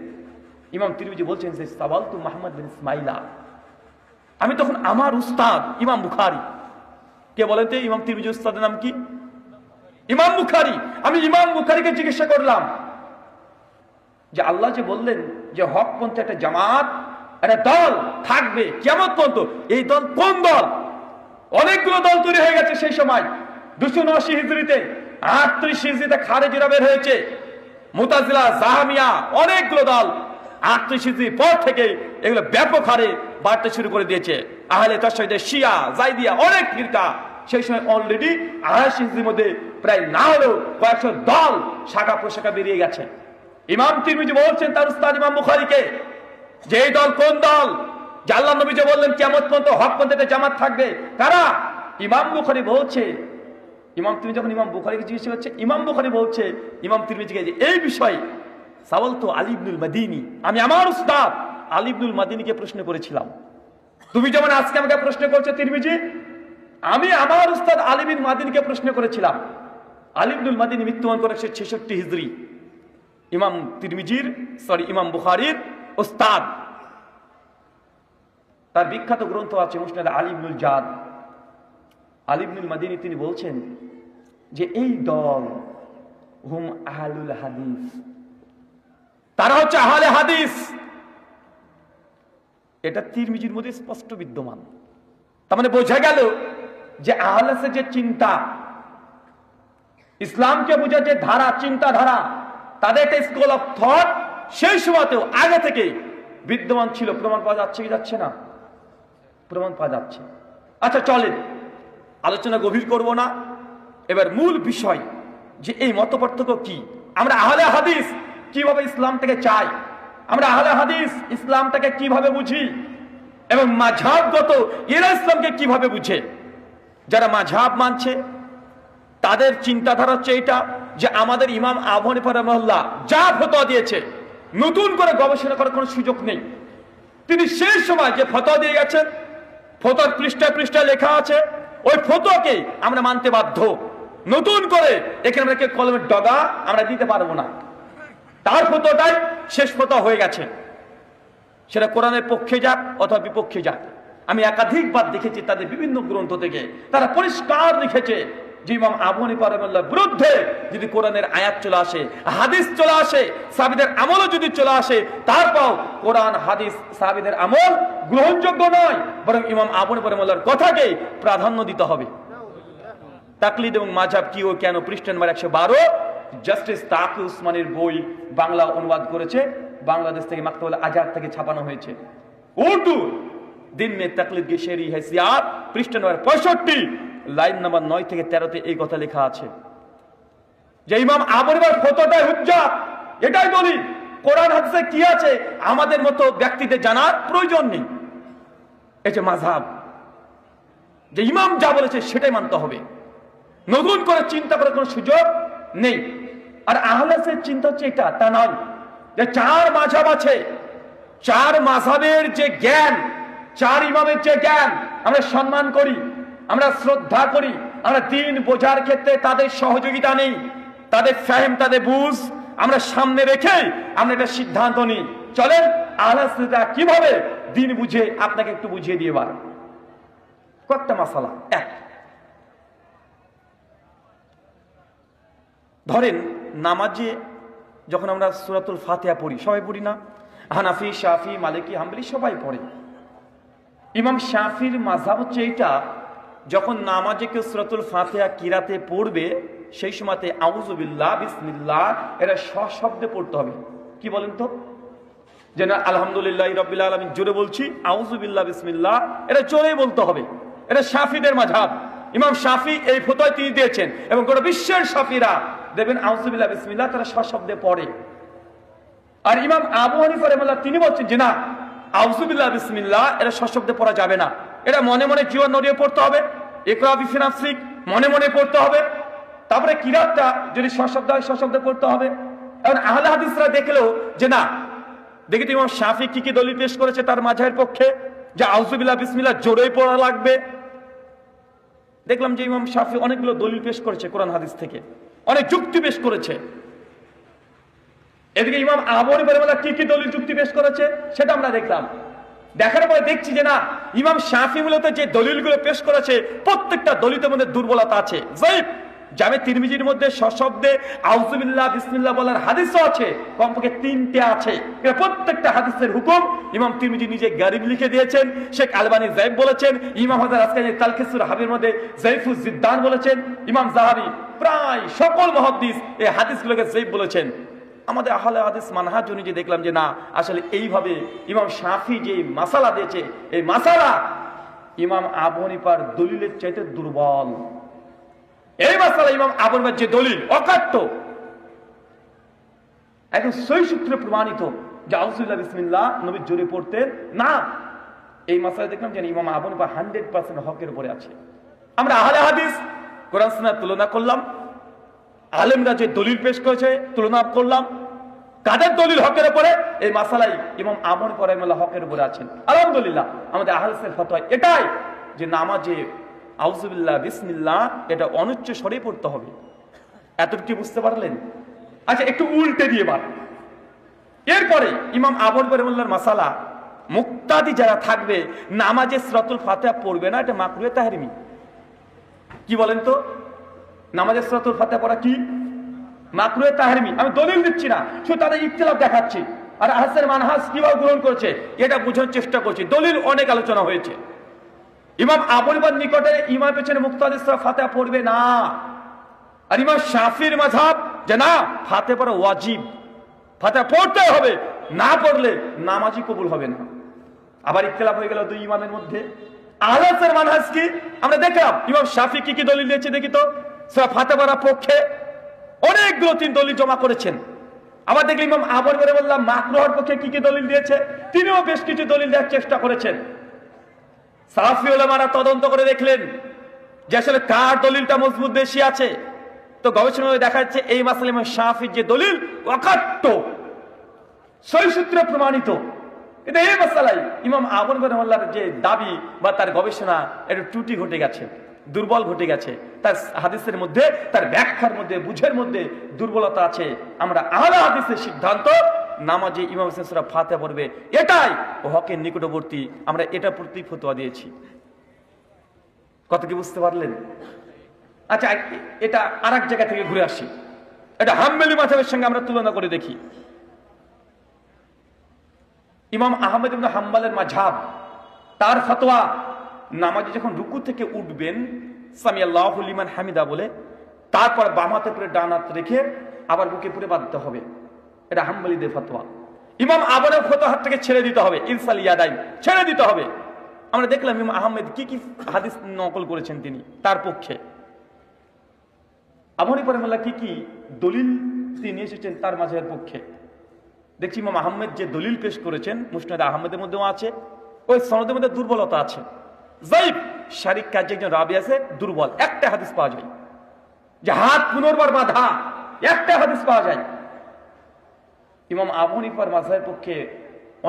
ইমাম তিরমিজি বলছেন যে সাওয়ালতু মুহাম্মদ বিন ইসমাঈলা, আমি তখন আমার উস্তাদ ইমাম বুখারী, কে বলেন তো ইমাম তিরমিজির উস্তাদের নাম কি? ইমাম বুখারী। আমি ইমাম বুখারীকে জিজ্ঞাসা করলাম যে আল্লাহ যে বললেন যে হকপন্থী একটা জামাত, একটা দল থাকবে কিয়ামত পর্যন্ত, এই দল কোন দল? অনেকগুলো দল তৈরি হয়ে গেছে সেই সময়। 279 হিজরিতে, 38 হিজরিতে খারেজিরা বের হয়েছে, মুতাজিলা, জাহামিয়া, অনেকগুলো দল 38 হিজরির পর থেকে এগুলো ব্যাপক হারে বাড়তে শুরু করে দিয়েছে। আহলে তাশাইয়ুদ, শিয়া, জাইদিয়া, অনেক ফিরকা সেই সময় অলরেডি 88 হিজরির মধ্যে প্রায় না হলেও কয়েকশো দল, শাখা প্রশাখা বেরিয়ে গেছে। ইমাম তিরমিজি বলছেন তার উস্তাদ ইমাম বুখারীকে যে এই দল কোন দল? যে আল্লাহ নবী যে বললেন কিয়ামত পর্যন্ত হকপন্থীদের জামাত থাকবে, কারা? ইমাম বুখারী বলছে, ইমাম তিরমিজি যখন ইমাম বুখারীকে জিজ্ঞেস করছে, ইমাম বুখারী বলছে ইমাম তিরমিজিকে যে এই বিষয়ে সাওয়ালতু আলী ইবনুল মাদিনী, আমি আমার উস্তাদ আলী ইবনুল মাদিনীকে প্রশ্ন করেছিলাম। তুমি যেমন আজকে আমাকে প্রশ্ন করছো তিরমিজি, আমি আমার উস্তাদ আলী বিন মাদিনীকে প্রশ্ন করেছিলাম। আলী ইবনুল মাদিনী মৃত্যুবরণ করেছে 66 হিজরি, ইমাম তিরমিজির ইমাম বুখারীর উস্তাদ। তার বিখ্যাত গ্রন্থ আছে মুসনাদ আলী ইবনুল জাদ। আলী ইবনুল মাদিনী তিনি বলছেন যে এই দল হুম আহলুল হাদিস, তারা হচ্ছে আহলে হাদিস। এটা তিরমিজির মধ্যে স্পষ্ট বিদ্যমান। তার মানে বোঝা গেল যে আহলে যে চিন্তা, ইসলামকে বোঝার যে ধারা, চিন্তাধারা, তাদের একটা স্কুল অফ থট সেই সময়তেও আগে থেকে বিদ্যমান ছিল। প্রমাণ পাওয়া যাচ্ছে কি যাচ্ছে না? প্রমাণ পাওয়া যাচ্ছে। আচ্ছা চলেন, আলোচনা গভীর করব না, এবার মূল বিষয় যে এই মতপার্থক্য কি, আমরা আহলে হাদিস কিভাবে ইসলামটাকে চাই, আমরা আহলে হাদিস ইসলামটাকে কিভাবে বুঝি, এবং মাযহাবগত এরা ইসলামকে কিভাবে বুঝে। যারা মাযহাব মানছে তাদের চিন্তাধারা হচ্ছে এটা যে আমাদের ইমাম আবু হানিফা রাহিমাহুল্লাহ যা ফতোয়া দিয়েছে, নতুন করে গবেষণা করার কোনো সুযোগ নেই। তিনি সেই সময় যে ফতোয়া দিয়ে গেছেন, ফতোয়ার পৃষ্ঠায় পৃষ্ঠায় লেখা আছে, ওই ফতোয়াকে আমরা মানতে বাধ্য। নতুন করে এখানে আমরা কলমের ডগা আমরা দিতে পারবো না। তার ফতোয়াটাই শেষ ফতোয়া হয়ে গেছে, সেটা কোরআনের পক্ষে যাক অথবা বিপক্ষে যাক। আমি একাধিকবার দেখেছি তাদের বিভিন্ন গ্রন্থ থেকে তারা পরিষ্কার লিখেছে যে ইমাম আবু হানিফা রাহিমাহুল্লাহর বিরুদ্ধে যদি কোরআনের আয়াত চলে আসে, হাদিস চলে আসে, সাহাবীদের আমলও যদি চলে আসে, তারপর কোরআন হাদিস সাহাবীদের আমল গ্রহণযোগ্য নয়, বরং ইমাম আবু হানিফা রাহিমাহুল্লাহর কথাকে প্রাধান্য দিতে হবে। তাকলিদ এবং মাযহাব কি ও কেন, পৃষ্ঠা নম্বর 112, জাস্টিস তাকি উসমানের বই বাংলা অনুবাদ করেছে, বাংলাদেশ থেকে মাকতাবুল আজহার থেকে ছাপানো হয়েছে। উর্দু দিন মে তাকলিদ কি শেরি हैसियत, পৃষ্ঠা নম্বর 65, লাইন নাম্বার 9 থেকে 13-তে এই কথা লেখা আছে যে ইমাম আবু হানিফার ফতোয়াটাই হুজ্জাত, এটাই দলিল। কোরআন হাদিসে কি আছে আমাদের মতো ব্যক্তিদের জানার প্রয়োজন নেই। এই যে মাযহাব, যে ইমাম যা বলেছে সেটাই মানতে হবে, নতুন করে চিন্তা করার কোনো সুযোগ নেই। আর আহলে হাদিসের চিন্তা হচ্ছে এটা, তা নয় যে 4 মাযহাব আছে, 4 মাযহাবের যে জ্ঞান, 4 ইমামের যে জ্ঞান আমরা সম্মান করি, আমরা শ্রদ্ধা করি, আমরা দিন বোঝার ক্ষেত্রে তাদের সহযোগিতা নেই, তাদের ফাহিম, তাদের বুঝ আমরা সামনে রেখে আমরা একটা সিদ্ধান্ত নিই। চলেন আহলে হাদিসরা কিভাবে দিন বুঝে আপনাকে একটু বুঝিয়ে দিয়ে বার কয়েকটা মাসালা। এক, ধরেন নামাজে যখন আমরা সূরাতুল ফাতিহা পড়ি, সবাই পড়ি না? হানাফি, শাফি, মালিকি, হাম্বলি সবাই পড়ে। ইমাম শাফির মাযহাব হচ্ছে এইটা, যখন নামাজে কেউ সূরাতুল ফাতিহা কিরাতে পড়বে সেই সময়তে আউযু বিল্লাহ, বিসমিল্লাহ এরা সশব্দে পড়তে হবে। কি বলেন তো? যে না আলহামদুলিল্লাহি রাব্বিল আলামিন জোরে বলছি, আউযু বিল্লাহ বিসমিল্লাহ এটা জোরে বলতে হবে। এটা শাফিদের মাযহাব। ইমাম শাফি এই ফতোয়া তিনি দিয়েছেন এবং গোটা বিশ্বের শাফিরা দেখবেন আউযু বিল্লাহ বিসমিল্লাহ তারা সশব্দে পড়ে। আর ইমাম আবু হানিফা রাহিমাহুল্লাহ তিনি বলছেন যে না, আউযু বিল্লাহ বিসমিল্লাহ এটা সশব্দে পড়া যাবে না, এটা মনে মনে জীবন নড়িয়ে পড়তে হবে। ইকরা বিফি নাফসিক মনে মনে পড়তে হবে। তারপরে কিরাতটা যদি সশব্দে হয় সশব্দে পড়তে হবে। এখন আহলে হাদিসরা দেখলেও যে না, দেখি তো ইমাম শাফি কি কি দলিল পেশ করেছে তার মাযহাবের পক্ষে যে আউযু বিল্লাহ বিসমিল্লাহ জোরেই পড়া লাগবে। দেখলাম যে ইমাম শাফি অনেকগুলো দলিল পেশ করেছে কোরআন হাদিস থেকে, অনেক যুক্তি পেশ করেছে। এদিকে ইমাম আবু হানিফা রাহিমাহুল্লাহ কি কি দলিল যুক্তি পেশ করেছে সেটা আমরা দেখলাম। দেখার পরে দেখছি যে না, ইমাম শাফি মূলত যে দলিলগুলো পেশ করেছে প্রত্যেকটা দলিলের মধ্যে দুর্বলতা আছে। যায়েব জামে তিরমিজির মধ্যে সশব্দে আউযু বিল্লাহ বিসমিল্লাহ বলার হাদিসও আছে, কমপক্ষে 3টে আছে। এটা প্রত্যেকটা হাদিসের হুকুম ইমাম তিরমিজি নিজে গারিব লিখে দিয়েছেন। শেখ আলবানী যায়েব বলেছেন, ইমাম হাজার আসকানি তালখিসুল হাবির মধ্যে যায়েফুজ জিদ্দান বলেছেন, ইমাম যাহাবি প্রায় সকল মুহাদ্দিস এই হাদিসগুলোকে যায়েব বলেছেন। আমাদের আহলে হাদিস মানহাজ অনুযায়ী দেখলাম যে না, আসলে এইভাবে ইমাম শাফি যে মাসালা দিয়েছে এই মাসালা ইমাম আবু হানিফার দলিলের চাইতে দুর্বল। এই মাসালা ইমাম আবু হানিফার যে দলিল অকাট্য, একদম সহিহ সূত্রে প্রমাণিত যে আউযু বিল্লাহ বিসমিল্লাহ নবী জোরে পড়তেন না। এই মাসালা দেখলাম যে ইমাম আবু হানিফা 100% হকের উপরে আছে। আমরা আহলে হাদিস কোরআন সুন্নাহ তুলনা করলাম, আলেমরা যে দলিল পেশ করেছে তুলনা করলাম, কাদের দলিল হকের উপরে? এই মাসালাই ইমাম আবু হানিফা রাহিমাহুল্লাহ হকের উপরে আছেন। আলহামদুলিল্লাহ আমাদের আহলে হাদিসের ফতোয়া এটাই যে নামাজে আউযু বিল্লাহ বিসমিল্লাহ এটা অনুচ্চ স্বরে পড়তে হবে। এতটুকু বুঝতে পারলেন? আচ্ছা একটু উল্টে দিয়ে বার। এরপরে ইমাম আবু হানিফা রাহিমাহুল্লাহর মাসালা, মুক্তাদি যারা থাকবে নামাজে সূরাতুল ফাতিহা পড়বে না, এটা মাকরুহে তাহরিমি। কি বলেন তো? নামাজে সূরাতুল ফাতিহা পড়া কি মাকরুহে তাহরিমি। আমি দলিল দিচ্ছি না, শুধু তাদের ইখতিলাফ দেখাচ্ছি। আর আহলে মানহাজ কিভাবে গ্রহণ করেছে এটা বোঝানোর চেষ্টা করছি। দলিল অনেক আলোচনা হয়েছে। ইমাম আবু হানিফার নিকটে ইমাম পেছনে মুক্তাদি সূরা ফাতিহা পড়বে না। আর ইমাম শাফির মাযহাব যে না, ফাতিহা পড়া ওয়াজিব, ফাতিহা পড়তে হবে, না পড়লে নামাজই কবুল হবে না। আবার ইখতিলাফ হয়ে গেল দুই ইমামের মধ্যে। আহলে হাদিসের মানহাজ কি আমরা দেখলাম। ইমাম শাফি কি কি দলিল দিয়েছে দেখি তো। সূরা ফাতিহা পড়ার পক্ষে অনেকগুলো 3 দলিল জমা করেছেন। আবার দেখলাম ইমাম আবু হানিফা রাহিমাহুল্লাহ মাকরুহের পক্ষে কি কি দলিল দিয়েছে, তিনিও বেশ কিছু দলিল দেওয়ার চেষ্টা করেছেন। সালাফি উলামারা তদন্ত করে দেখলেন যে আসলে কার দলিলটা মজবুত বেশি আছে। তো গবেষণায় দেখা যাচ্ছে এই মাসালা ইমাম শাফির যে দলিল অকাট্য, সহিহ সূত্রে প্রমাণিত। কিন্তু এই মাসালাই ইমাম আবু হানিফা রাহিমাহুল্লাহর যে দাবি বা তার গবেষণা একটু ত্রুটি ঘটে গেছে। দুর্বল ঘটে গেছে, তার হাদিসের মধ্যে, তার ব্যাখ্যার মধ্যে, বুঝের মধ্যে দুর্বলতা আছে। আমরা আহলে হাদিসের সিদ্ধান্ত নামাজে ইমাম হোসেন সূরা ফাতিহা পড়বে, এটাই ও হকের নিকটবর্তী। আমরা এটা প্রতি ফতোয়া দিয়েছি। কত কি বুঝতে পারলেন? আচ্ছা, এটা আর এক জায়গা থেকে ঘুরে আসি। এটা হাম্বলি মাযহাবের সঙ্গে আমরা তুলনা করে দেখি। ইমাম আহমদ ইবনে হাম্বলের মাযহাব, তার ফতোয়া নামাজে যখন রুকু থেকে উঠবেন সামি আল্লাহু লিমান হামিদা বলে তারপর বাম হাতে পরে ডান হাত রেখে আবার বুকে পরে বাঁধতে হবে। এটা হাম্বলীদের ফতোয়া। ইমাম আবুর ফতোয়া হাত থেকে ছেড়ে দিতে হবে, ইরসাল ইয়াদাইন ছেড়ে দিতে হবে। আমরা দেখলাম ইমাম আহমেদ কি কি হাদিস নকল করেছেন তিনি তার পক্ষে। আবু হানিফা রাহিমাহুল্লাহ কি কি দলিল তিনি এসেছেন তার মাঝের পক্ষে। দেখছি ইমাম আহমেদ যে দলিল পেশ করেছেন মুসনাদ আহমেদের মধ্যেও আছে, ওই সনদের মধ্যে দুর্বলতা আছে। যায়েব শারীক কাজে একজন রাবি আছে দুর্বল, একটা হাদিস পাওয়া যায় যে হাত পুনর্বার বাঁধা, একটা হাদিস পাওয়া যায়। ইমাম আবু হানিফার মাযহাবের পক্ষে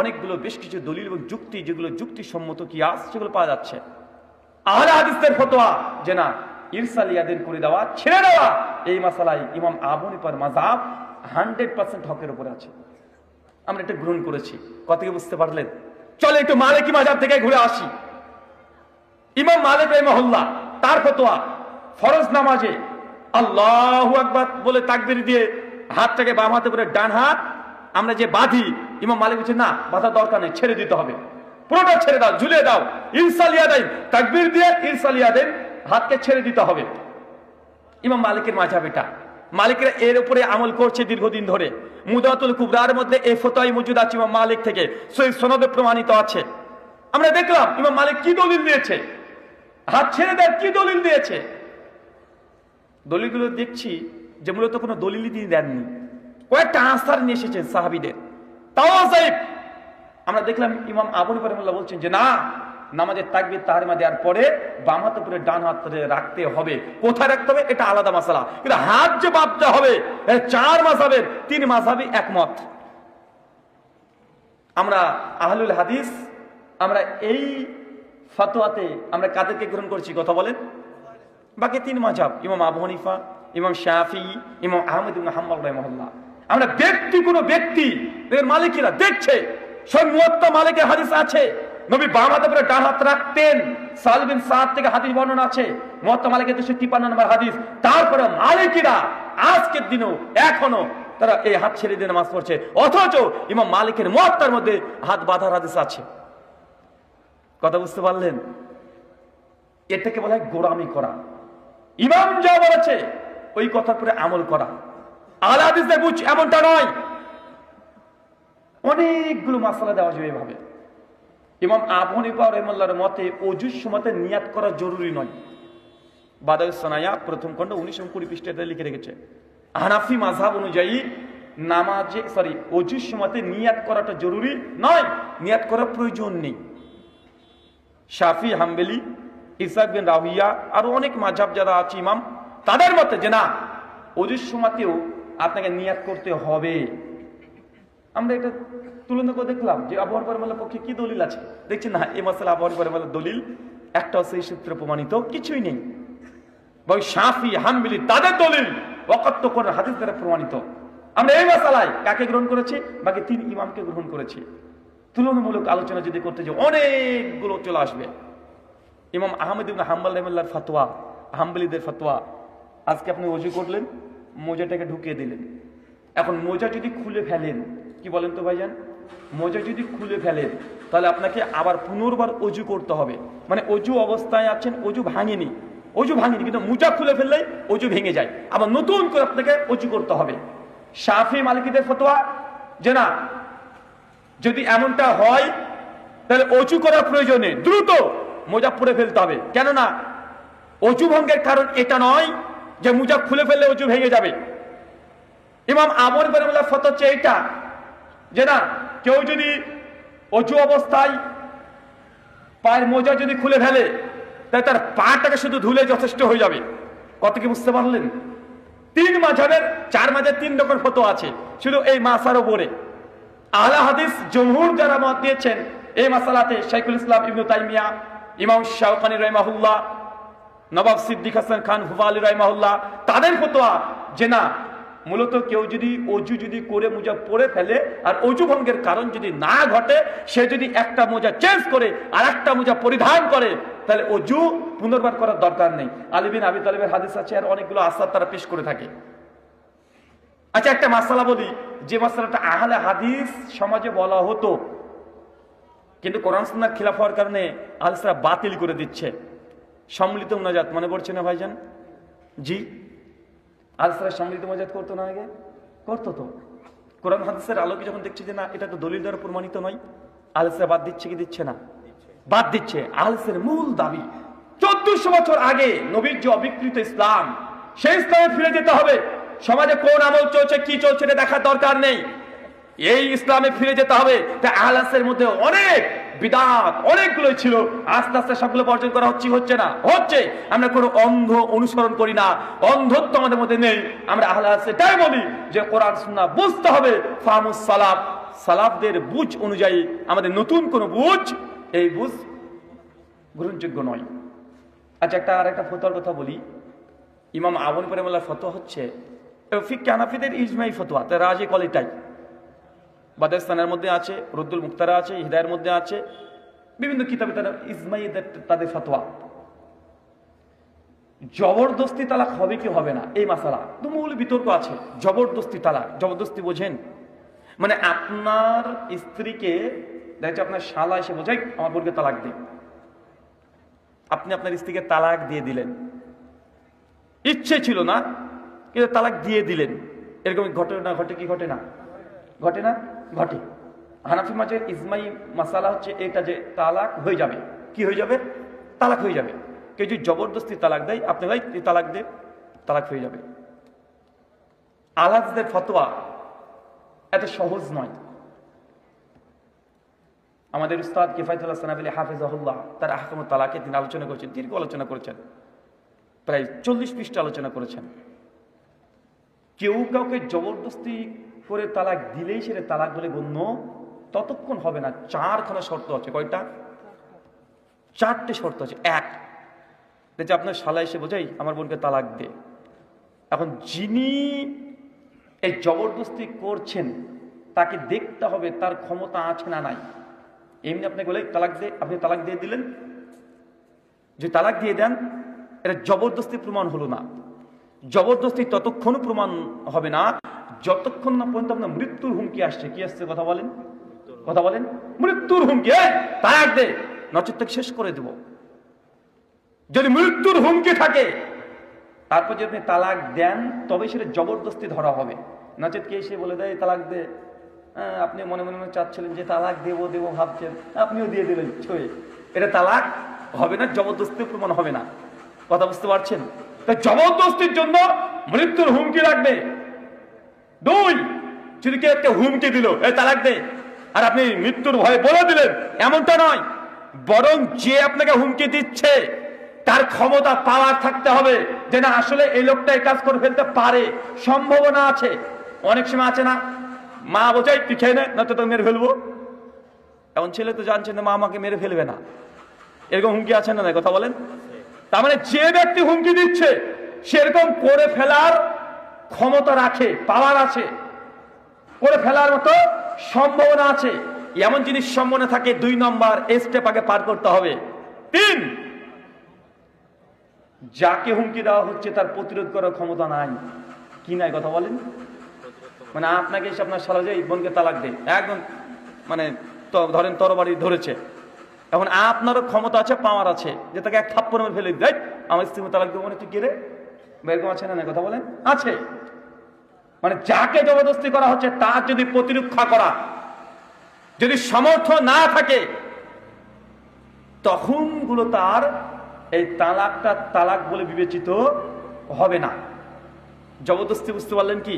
অনেকগুলো বেশ কিছু দলিল এবং যুক্তি, যেগুলো যুক্তিসম্মত কিয়াস, সেগুলো পাওয়া যাচ্ছে। আহলে হাদিসদের ফতোয়া যে না, ইরসাল ইয়াদাইন করে দেওয়া, ছেড়ে দেওয়া, এই মাসালায় ইমাম আবু হানিফার মাযহাব 100% হকের উপরে আছে। আমরা এটা গ্রহণ করেছি। কত কি বুঝতে পারলেন? চলে একটু মালিকি মাযহাব থেকে ঘুরে আসি। ইমাম মালিক রাহিমাহুল্লাহ তার ফতোয়া ফরজ নামাজে আল্লাহু আকবার বলে তাকবীর দিয়ে হাতটাকে বাম হাতে করে ডান হাত আমরা যে বাঁধি, ইমাম মালিক বলছেন না, বাঁধার দরকার নেই, ছেড়ে দিতে হবে, পুরোটা ছেড়ে দাও, ঝুলিয়ে দাও। ইরসাল ইয়াদাইন তাকবীর দিয়ে ইরসাল ইয়াদাইন হাতকে ছেড়ে দিতে হবে। ইমাম মালিকের মাযহাব এটা। মালিকরা এর উপরে আমল করছে দীর্ঘদিন ধরে। মুদাতুল কুবরার মধ্যে এই ফতোয়াই মজুদ আছে ইমাম মালিক থেকে, সহিহ সনদে প্রমাণিত আছে। আমরা দেখলাম ইমাম মালিক কি দলিল দিয়েছে, হাত ছেড়ে দেয় কি দলিল দিয়েছে। দলিলগুলো দেখছি যে মূলত কোনো দলিলই তিনি দেননি, কয়েকটা আসার নিয়ে এসেছেন সাহাবীদের, তাও যায়েব। আমরা দেখলাম ইমাম আবু হানিফা রাহিমাহুল্লাহ বলছেন যে না, নামাজের তাকবীর তাহরিমা দেওয়ার পরে বাম হাতে পরে ডান হাত রাখতে হবে। কোথায় রাখতে হবে এটা আলাদা মাসালা, কিন্তু হাত যে বাঁধতে হবে, চার মাযহাবের তিন মাযহাবই একমত। আমরা আহলুল হাদিস, আমরা এই ফতোয়াতে আমরা কাদেরকে গ্রহণ করছি কথা বলেন? বাকি তিন মাযহাব, ইমাম আবু হানিফা, ইমাম শাফিঈ, ইমাম আহমদ ইবনে হাম্বল রাহিমাহুল্লাহ। আমরা ব্যক্তি কোন ব্যক্তি মালিকিরা দেখছে সব মুওয়াত্তা মালিকের হাদিস আছে, নবী বাম হাতে করে ডান হাত রাখতেন, সাল বিন সাদ থেকে হাদিস বর্ণনা আছে, মুওয়াত্তা মালিকের 253 নম্বর হাদিস। তারপরে মালিকিরা আজকের দিনেও এখনো তারা এই হাত ছেড়ে দিয়ে নামাজ পড়ছে, অথচ ইমাম মালিকের মুওয়াত্তার মধ্যে হাত বাঁধার হাদিস আছে। কথা বুঝতে পারলেন? এটাকে বলা হয় গোলামি করা। ইমাম যা বলেছে ওই কথার পরে আমল করা। আহলে হাদিসদের বুঝ এমনটা নয়। অনেকগুলো মাসালা দেওয়া যাবে এভাবে। ইমাম আবু হানিফা রাহিমাহুল্লাহর মতে ওযুর সময়তে নিয়াত করা জরুরি নয়। বাদাউস সানায়া প্রথম খণ্ড 1920 পৃষ্ঠাতে লিখে রেখেছে। হানাফি মাযহাব অনুযায়ী নামাজে ওযুর সময়তে নিয়াত করাটা জরুরি নয়, নিয়াত করার প্রয়োজন নেই। শাফি, হাম্বলি, ইসহাক বিন রাহুইয়া আরো অনেক মাযহাব যারা আছে ইমাম, তাদের মতে যে না, ওযুর সময়তেও আপনাকে নিয়াত করতে হবে। আমরা এটা তুলনা করে দেখলাম যে আবু হানিফা রাহিমাহুল্লাহর পক্ষে কি দলিল আছে। দেখছি না, এই মাসালা আবু হানিফা রাহিমাহুল্লাহর দলিল একটাও সেই সূত্রে প্রমাণিত কিছুই নেই। ওই শাফি, হাম্বলি তাদের দলিল ওয়াকাত কোরআন হাদিস দ্বারা প্রমাণিত। আমরা এই মাসালায় কাকে গ্রহণ করেছি? বাকি তিন ইমামকে গ্রহণ করেছি। তুলনামূলক আলোচনা যদি করতে যাই অনেকগুলো চলে আসবে। ইমাম আহমদ ইবনে হাম্বল রাহিমাহুল্লাহর ফতোয়া, হাম্বলীদের ফতোয়া, আজকে আপনি ওযু করলেন, মোজাটাকে ঢুকিয়ে দিলেন। এখন মোজা যদি খুলে ফেলেন, কি বলেন তো ভাইজান, মোজা যদি খুলে ফেলেন তাহলে আপনাকে আবার পুনর্বার ওযু করতে হবে। মানে ওযু অবস্থায় আছেন, ওযু ভাঙেনি, কিন্তু মোজা খুলে ফেললে ওযু ভেঙে যায়, আবার নতুন করে আপনাকে ওযু করতে হবে। শাফি মালিকিদের ফতোয়া যে না, যদি এমনটা হয় তাহলে ওযু করার প্রয়োজনে দ্রুত মোজা পরে ফেলতে হবে। কেননা ওযু ভঙ্গের কারণ এটা নয় যে মোজা খুলে ফেললে ওযু ভেঙে যাবে। ইমাম আবু হানিফা রাহিমাহুল্লাহর ফতোয়া হচ্ছে এটা যে না, কেউ যদি ওযু অবস্থায় পায়ের মোজা যদি খুলে ফেলে তাহলে তার পাটাকে শুধু ধুলে যথেষ্ট হয়ে যাবে। কত কি বুঝতে পারলেন? তিন মাযহাবের, চার মাযহাবের তিন রকম ফতোয়া আছে শুধু এই মাসার উপরে। আহলে হাদিস জমহুর যারা মত দিয়েছেন এই মাসালাতে শাইখুল ইসলাম ইবনে তাইমিয়া, ইমাম শাওকানি রাহিমাহুল্লাহ, নবাব সিদ্দিক হাসান খান হুফালি রাহিমাহুল্লাহ, তাদের ফতোয়া যে না, মূলত কেউ যদি অজু যদি করে মোজা পরে ফেলে আর অজু ভঙ্গের কারণ যদি না ঘটে, সে যদি একটা মোজা চেঞ্জ করে আর একটা মোজা পরিধান করে, তাহলে অজু পুনর্বার করার দরকার নেই। আলী বিন আবি তালিবের হাদিস আছে, আর অনেকগুলো আসার তারা পেশ করে থাকে। আচ্ছা, একটা মাসালা বলি, যে মাসালাটা আহলে হাদিস সমাজে বলা হতো, কিন্তু কোরআন সুন্নাহর খিলাফ হওয়ার কারণে আহলেরা বাতিল করে দিচ্ছে। সম্মিলিত মুনাজাত মনে পড়ছে না ভাইজান? জি, আহলেরা সম্মিলিত মুনাজাত করতো না আগে? করতো তো। কোরআন হাদিসের আলোকে যখন দেখছে যে না, এটা তো দলিল দ্বারা প্রমাণিত নয়, আহলেরা বাদ দিচ্ছে কি দিচ্ছে না? বাদ দিচ্ছে। আহলের মূল দাবি 1400 বছর আগে নবীর যে অবিকৃত ইসলাম, সেই ইসলামে ফিরে যেতে হবে। সমাজে কোন আমল চলছে, কি চলছে এটা দেখার দরকার নেই, এই ইসলামে ফিরে যেতে হবে। তাই আহলের মধ্যে অনেক বিদআত অনেকগুলো ছিল, আস্তে আস্তে সবগুলো বর্জন করা হচ্ছে না হচ্ছে। আমরা কোনো অন্ধ অনুসরণ করি না, অন্ধত্ব আমাদের মধ্যে নেই। আমরা আহলে হাদিস এটাই বলি যে কোরআন সুন্নাহ বুঝতে হবে, ফাহমুস সালাফ, সালাফদের বুঝ অনুযায়ী। আমাদের নতুন কোন বুঝ, এই বুঝ গ্রহণযোগ্য নয়। আচ্ছা, আরেকটা ফতোয়ার কথা বলি। ইমাম আবু হানিফা রাহিমাহুল্লাহর ফতোয়া হচ্ছে, ফিকহে হানাফিদের ইজমাই ফতোয়া, তার রাজি কলিটাই বাদাস্তানের মধ্যে আছে, রুদ্দুল মুক্তারা আছে, হিদায়ের মধ্যে আছে, বিভিন্ন কিতাবে তারা ইজমাই তাদের ফতোয়া। জবরদস্তি তালাক হবে কি হবে না, এই মাসালা তুমুল বিতর্ক আছে। জবরদস্তি তালাক, জবরদস্তি বোঝেন মানে আপনার স্ত্রীকে দেখা যাচ্ছে আপনার শালা এসে বোঝাই আমার বোনকে তালাক দে, আপনি আপনার স্ত্রীকে তালাক দিয়ে দিলেন, ইচ্ছে ছিল না কিন্তু তালাক দিয়ে দিলেন। এরকম ঘটে না? ঘটে কি ঘটে না? ঘটে না? ঘটে। হানাফি মাঝের ইজমাই মাসালা হচ্ছে এটা যে তালাক হয়ে যাবে। কি হয়ে যাবে? তালাক হয়ে যাবে। কেউ যদি জবরদস্তি তালাক দেয়, আপনি ভাই তালাক দে, তালাক হয়ে যাবে। আহলেদের ফতোয়া এত সহজ নয়। আমাদের উস্তাদ কিফায়াতুল্লাহ সানাবিলি হাফিজাহুল্লাহ তার আহকামুত তালাকে তিনি আলোচনা করেছেন, দীর্ঘ আলোচনা করেছেন, প্রায় 40 পৃষ্ঠা আলোচনা করেছেন। কেউ কাউকে জবরদস্তি করে তালাক দিলেই সেটা তালাক বলে গণ্য ততক্ষণ হবে না। 4খানা শর্ত আছে। কয়টা? 4টে শর্ত আছে। এক, যে আপনার শালা এসে বোঝাই আমার বোনকে তালাক দে। এখন যিনি এই জবরদস্তি করছেন তাকে দেখতে হবে তার ক্ষমতা আছে না নাই। এমনি আপনাকে বলে তালাক দে, আপনি তালাক দিয়ে দিলেন, যে তালাক দিয়ে দেন, এটা জবরদস্তি প্রমাণ হলো না। জবরদস্তি ততক্ষণ প্রমাণ হবে না যতক্ষণ না পর্যন্ত আপনার মৃত্যুর হুমকি আসছে। কি আসছে? কথা বলেন, কথা বলেন। মৃত্যুর হুমকি, তালাক দে, নচেৎ তাকে শেষ করে দেব। যদি মৃত্যুর হুমকি থাকে, তারপর যদি আপনি তালাক দেন, তবে সেটা জবরদস্তি ধরা হবে। নচেৎ কে এসে বলে দেয় তালাক দে, আপনি মনে মনে চাচ্ছিলেন যে তালাক দেবো দেবো ভাবছেন, আপনিও দিয়ে দিলেন ছয়ে, এটা তালাক হবে না, জবরদস্তি প্রমাণ হবে না। কথা বুঝতে পারছেন? তাই জবরদস্তির জন্য মৃত্যুর হুমকি লাগবে। 2, যদি কেউ একটা হুমকি দিল এই তালাক দে, আর আপনি মৃত্যুর ভয়ে বলে দিলেন, এমনটা নয়। বরং যে আপনাকে হুমকি দিচ্ছে তার ক্ষমতা, পাওয়ার থাকতে হবে যে না আসলে এই লোকটা এই কাজ করে ফেলতে পারে, সম্ভাবনা আছে। অনেক সময় আছে না, মা বোঝাই তুই খেয়ে নে, না তো তোকে মেরে ফেলবো। এখন ছেলে তো জানছেন না মা আমাকে মেরে ফেলবে না, এরকম হুমকি আছে না? কথা বলেন। তার মানে যে ব্যক্তি হুমকি দিচ্ছে সেরকম করে ফেলার ক্ষমতা রাখে, পাওয়ার আছে, করে ফেলার মতো সম্ভাবনা আছে। এমন জিনিস সম্ভাবনা থাকে 2 নম্বর স্টেপ আগে পার করতে হবে। 3, যাকে হুমকি দেওয়া হচ্ছে তার প্রতিরোধ করার ক্ষমতা নাই। কি নাই? কথা বলেন। মানে আপনাকে এসে আপনার শালা যে বোনকে তালাক দে, একদম মানে ধরেন তরবারি ধরেছে, এখন আপনারও ক্ষমতা আছে, পাওয়ার আছে যে তাকে এক থাপ্পড় মেরে ফেলে দেয়, আমার স্ত্রী তালাক দেবো মানে তুই কে রে? এরকম আছে না? কথা বলেন। আছে। মানে যাকে জবরদস্তি করা হচ্ছে তার যদি প্রতিরক্ষা করা যদি সামর্থ্য না থাকে, তখন গুলো তার এই তালাকটা তালাক বলে বিবেচিত হবে না। জবরদস্তি বুঝতে পারলেন কি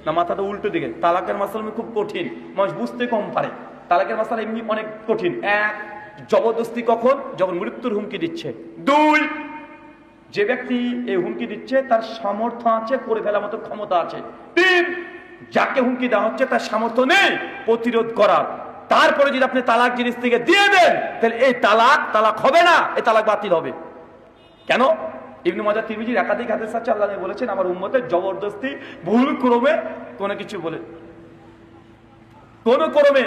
না? মাথাটা উল্টো দিকে। তালাকের মাসালা খুব কঠিন, মানুষ বুঝতে কম পারে। তালাকের মাসালা এমনি অনেক কঠিন। 1, জবরদস্তি কখন? যখন মৃত্যুর হুমকি দিচ্ছে। 2, যে ব্যক্তি এই হুমকি দিচ্ছে তার সামর্থ্য আছে, করে ফেলার মতো ক্ষমতা আছে। 3, যাকে হুমকি দেওয়া হচ্ছে তার সামর্থ্য নেই প্রতিরোধ করার। তারপরে যদি আপনি তালাক জিনিস থেকে দিয়ে দেন, তাহলে এই তালাক হবে না, এই তালাক বাতিল হবে। কেন? ইবনে মাজাহ তিরমিজির একাধিক হাদিস আছে, আল্লাহ নবী বলেছেন আমার উম্মতের জবরদস্তি ভুল ক্রমে কোনো কিছু বলে, কোন ক্রমে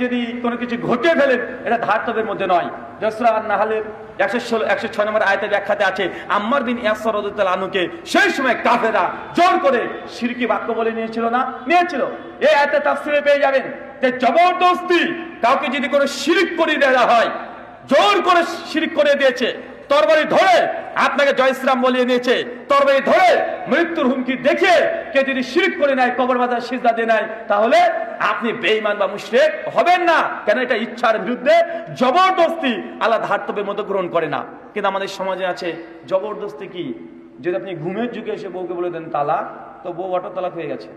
যদি কোনো কিছু ঘটিয়ে ফেলেন, এটা ধার্তব্যের মধ্যে নয়। সূরা আন-নাহলের 106 নম্বর আয়াতে ব্যাখ্যাতে আছে, আম্মার বিন ইয়াসর রাদিয়াল্লাহু আনহুকে সেই সময় কাফেররা জোর করে শিরকি বাক্য বলে নিয়েছিল না, নিয়েছিল। এই আয়াতে তাফসীরে পেয়ে যাবেন যে জবরদস্তি কাউকে যদি কোনো শিরক করে দেওয়া হয়, জোর করে শিরক করে দিয়েছে, তরবারি ধরে আপনাকে জয় ইসলাম বলিয়ে নিয়েছে, তরবারি ধরে মৃত্যুর হুমকি দেখে কে যদি শিরক করে নেয়, কবর বাজার সিজদা দিয়ে নেয়, তাহলে আপনি বেঈমান বা মুশরিক হবেন না। কেন? এটা ইচ্ছার বিরুদ্ধে জবরদস্তি আল্লাহ ধার্তব্যের মতো গ্রহণ করে না। কিন্তু আমাদের সমাজে আছে জবরদস্তি কি, যদি আপনি ঘুমের যুগে এসে বউকে বলে দেন তালাক, তো বউ অটো তালাক হয়ে গেছে,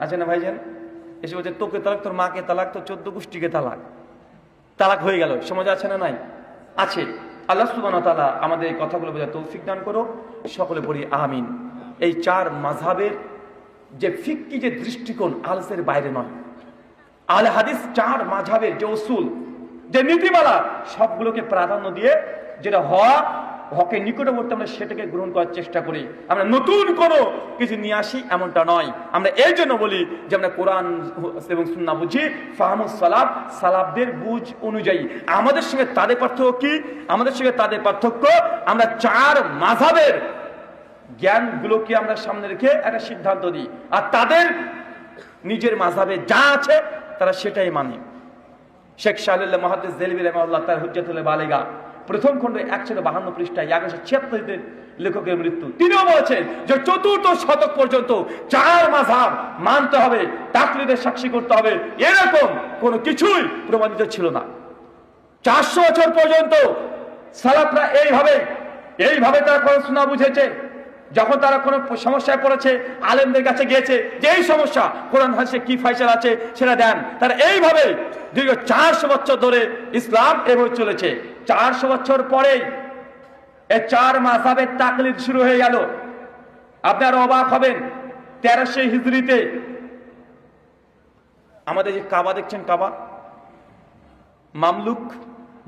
আছে না ভাইজান? এসে বলছে তোকে তালাক, তোর মাকে তালাক, তোর 14 গোষ্ঠীকে তালাক, তালাক হয়ে গেল। সমাজে আছে না? নাই, আছে। আল্লাহ সুবহানাহু ওয়া তাআলা আমাদের এই কথাগুলো বোঝার তৌফিক দান করো, সকলে পড়ি আমিন। এই 4 মাযহাবের যে ফিকহি যে দৃষ্টিকোণ আলসের বাইরে নয়, আহলে হাদিস 4 মাযহাবের যে উসুল, যে নীতিমালা, সবগুলোকে প্রাধান্য দিয়ে যেটা হকের নিকটবর্তী আমরা সেটাকে গ্রহণ করার চেষ্টা করি। আমরা নতুন কোনো কিছু নিয়ে আসি এমনটা নয়। আমরা এই জন্য বলি যে আমরা কোরআন এবং সুন্নাহ বুঝি, ফাহমুস সালাফ, সালাফদের বুঝ অনুযায়ী। আমাদের সঙ্গে তাদের পার্থক্য কি? আমাদের সঙ্গে তাদের পার্থক্য, আমরা 4 মাযহাবের জ্ঞানগুলোকে আমরা সামনে রেখে একটা সিদ্ধান্ত দিই, আর তাদের নিজের মাযহাবে যা আছে তারা সেটাই মানে। শেখ শাহরুল্লাহ মুহাদ্দিস দেলভী রাহিমাহুল্লাহ তার হুজ্জাতুল বালিগা প্রথম খণ্ডে 152 পৃষ্ঠায় 1176 লেখকের মৃত্যু, তিনিও বলেছেন যে 4th শতক পর্যন্ত 4 মাযহাব মানতে হবে, তাকলিদের সাক্ষী করতে হবে, এরকম কোনো কিছুই প্রমাণিত ছিল না। 400 বছর পর্যন্ত সালাফরা এইভাবে তারা কোরআন সুন্নাহ বুঝেছে। যখন তারা কোনো সমস্যায় পড়েছে, আলেমদের কাছে গিয়েছে যে এই সমস্যা কোরআন হাদিসে কি ফয়সালা আছে সেটা দেন। তারা এইভাবে দীর্ঘ 400 বছর ধরে ইসলাম এভাবে চলেছে। 400 বছর পরে এই 4 মাযহাবের তাকলিদ শুরু হয়ে গেল। আপনারা অবাক হবেন, 1300 হিজরিতে আমাদের যে কাবা দেখছেন, কাবা মামলুক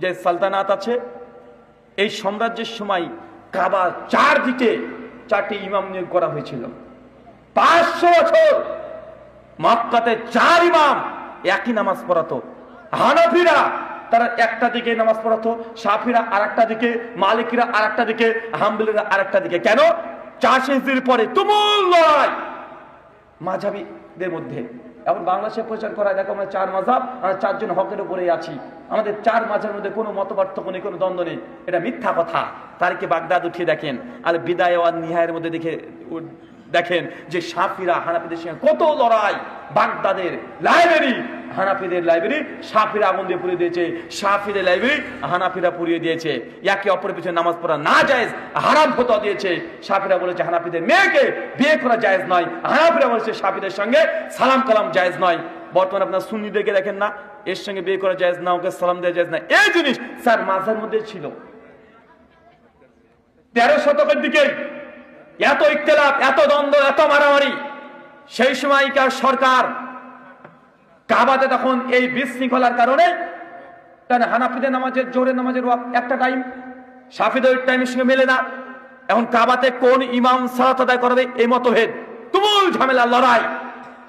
যে সালতানাত আছে, এই সাম্রাজ্যের সময় কাবা চারদিকে 4টি ইমাম নিয়োগ করা হয়েছিল। 500 বছর মক্কাতে 4 ইমাম একই নামাজ পড়াতো। হানাফিরা তারা একটা দিকে নামাজ পড়াতো, শাফিরা আরেকটা দিকে, মালিকিরা আরেকটা দিকে, হাম্বলিরা আরেকটা দিকে। কেন? 400 হিজরির পরে তুমুল লড়াই মাযহাবিদের মধ্যে। এখন বাংলাদেশে প্রচার করা, দেখো আমরা 4 মাযহাব, আমরা 4 জন হকের উপরে আছি, আমাদের 4 মাযহাবের মধ্যে কোনো মতপার্থক্য নেই, কোনো দ্বন্দ্ব নেই। এটা মিথ্যা কথা। তারিখে বাগদাদ উঠিয়ে দেখেন, আর বিদায় ওয়ান নিহায়ের মধ্যে দেখেন যে শাফিরা হানাফিদের সঙ্গে কত লড়াই। বাগদাদের লাইব্রেরি, হানাফিদের লাইব্রেরি শাফিরা আগুন দিয়ে পুড়িয়ে দিয়েছে, শাফিদের লাইব্রেরি হানাফিরা পুড়িয়ে দিয়েছে। একে অপরের পিছনে নামাজ পড়া না জায়েজ, হারাম ফতোয়া দিয়েছে। শাফিরা বলেছে হানাফিদের মেয়েকে বিয়ে করা জায়েজ নয়, হানাফিরা বলেছে শাফিদের সঙ্গে সালাম কালাম জায়েজ নয়। বর্তমানে আপনার সুন্নিদেরকে দেখেন না, এর সঙ্গে বিয়ে করা জায়েজ না, ওকে সালাম দেওয়া জায়েজ না। এই জিনিস 4 মাযহাবের মধ্যে ছিল। 13 শতকের দিকে এত ইখতিলাফ, এত দ্বন্দ্ব, এত মারামারি। সেই সময়কার সরকার কাবাতে তখন এই বিশৃঙ্খলার কারণে হানাফিদের নামাজের, জোহরের নামাজের একটা টাইম, শাফিদের টাইমের সঙ্গে মেলে না। এখন কাবাতে কোন ইমাম সালাত আদায় করবে এই মতভেদ, তুমুল ঝামেলা, লড়াই।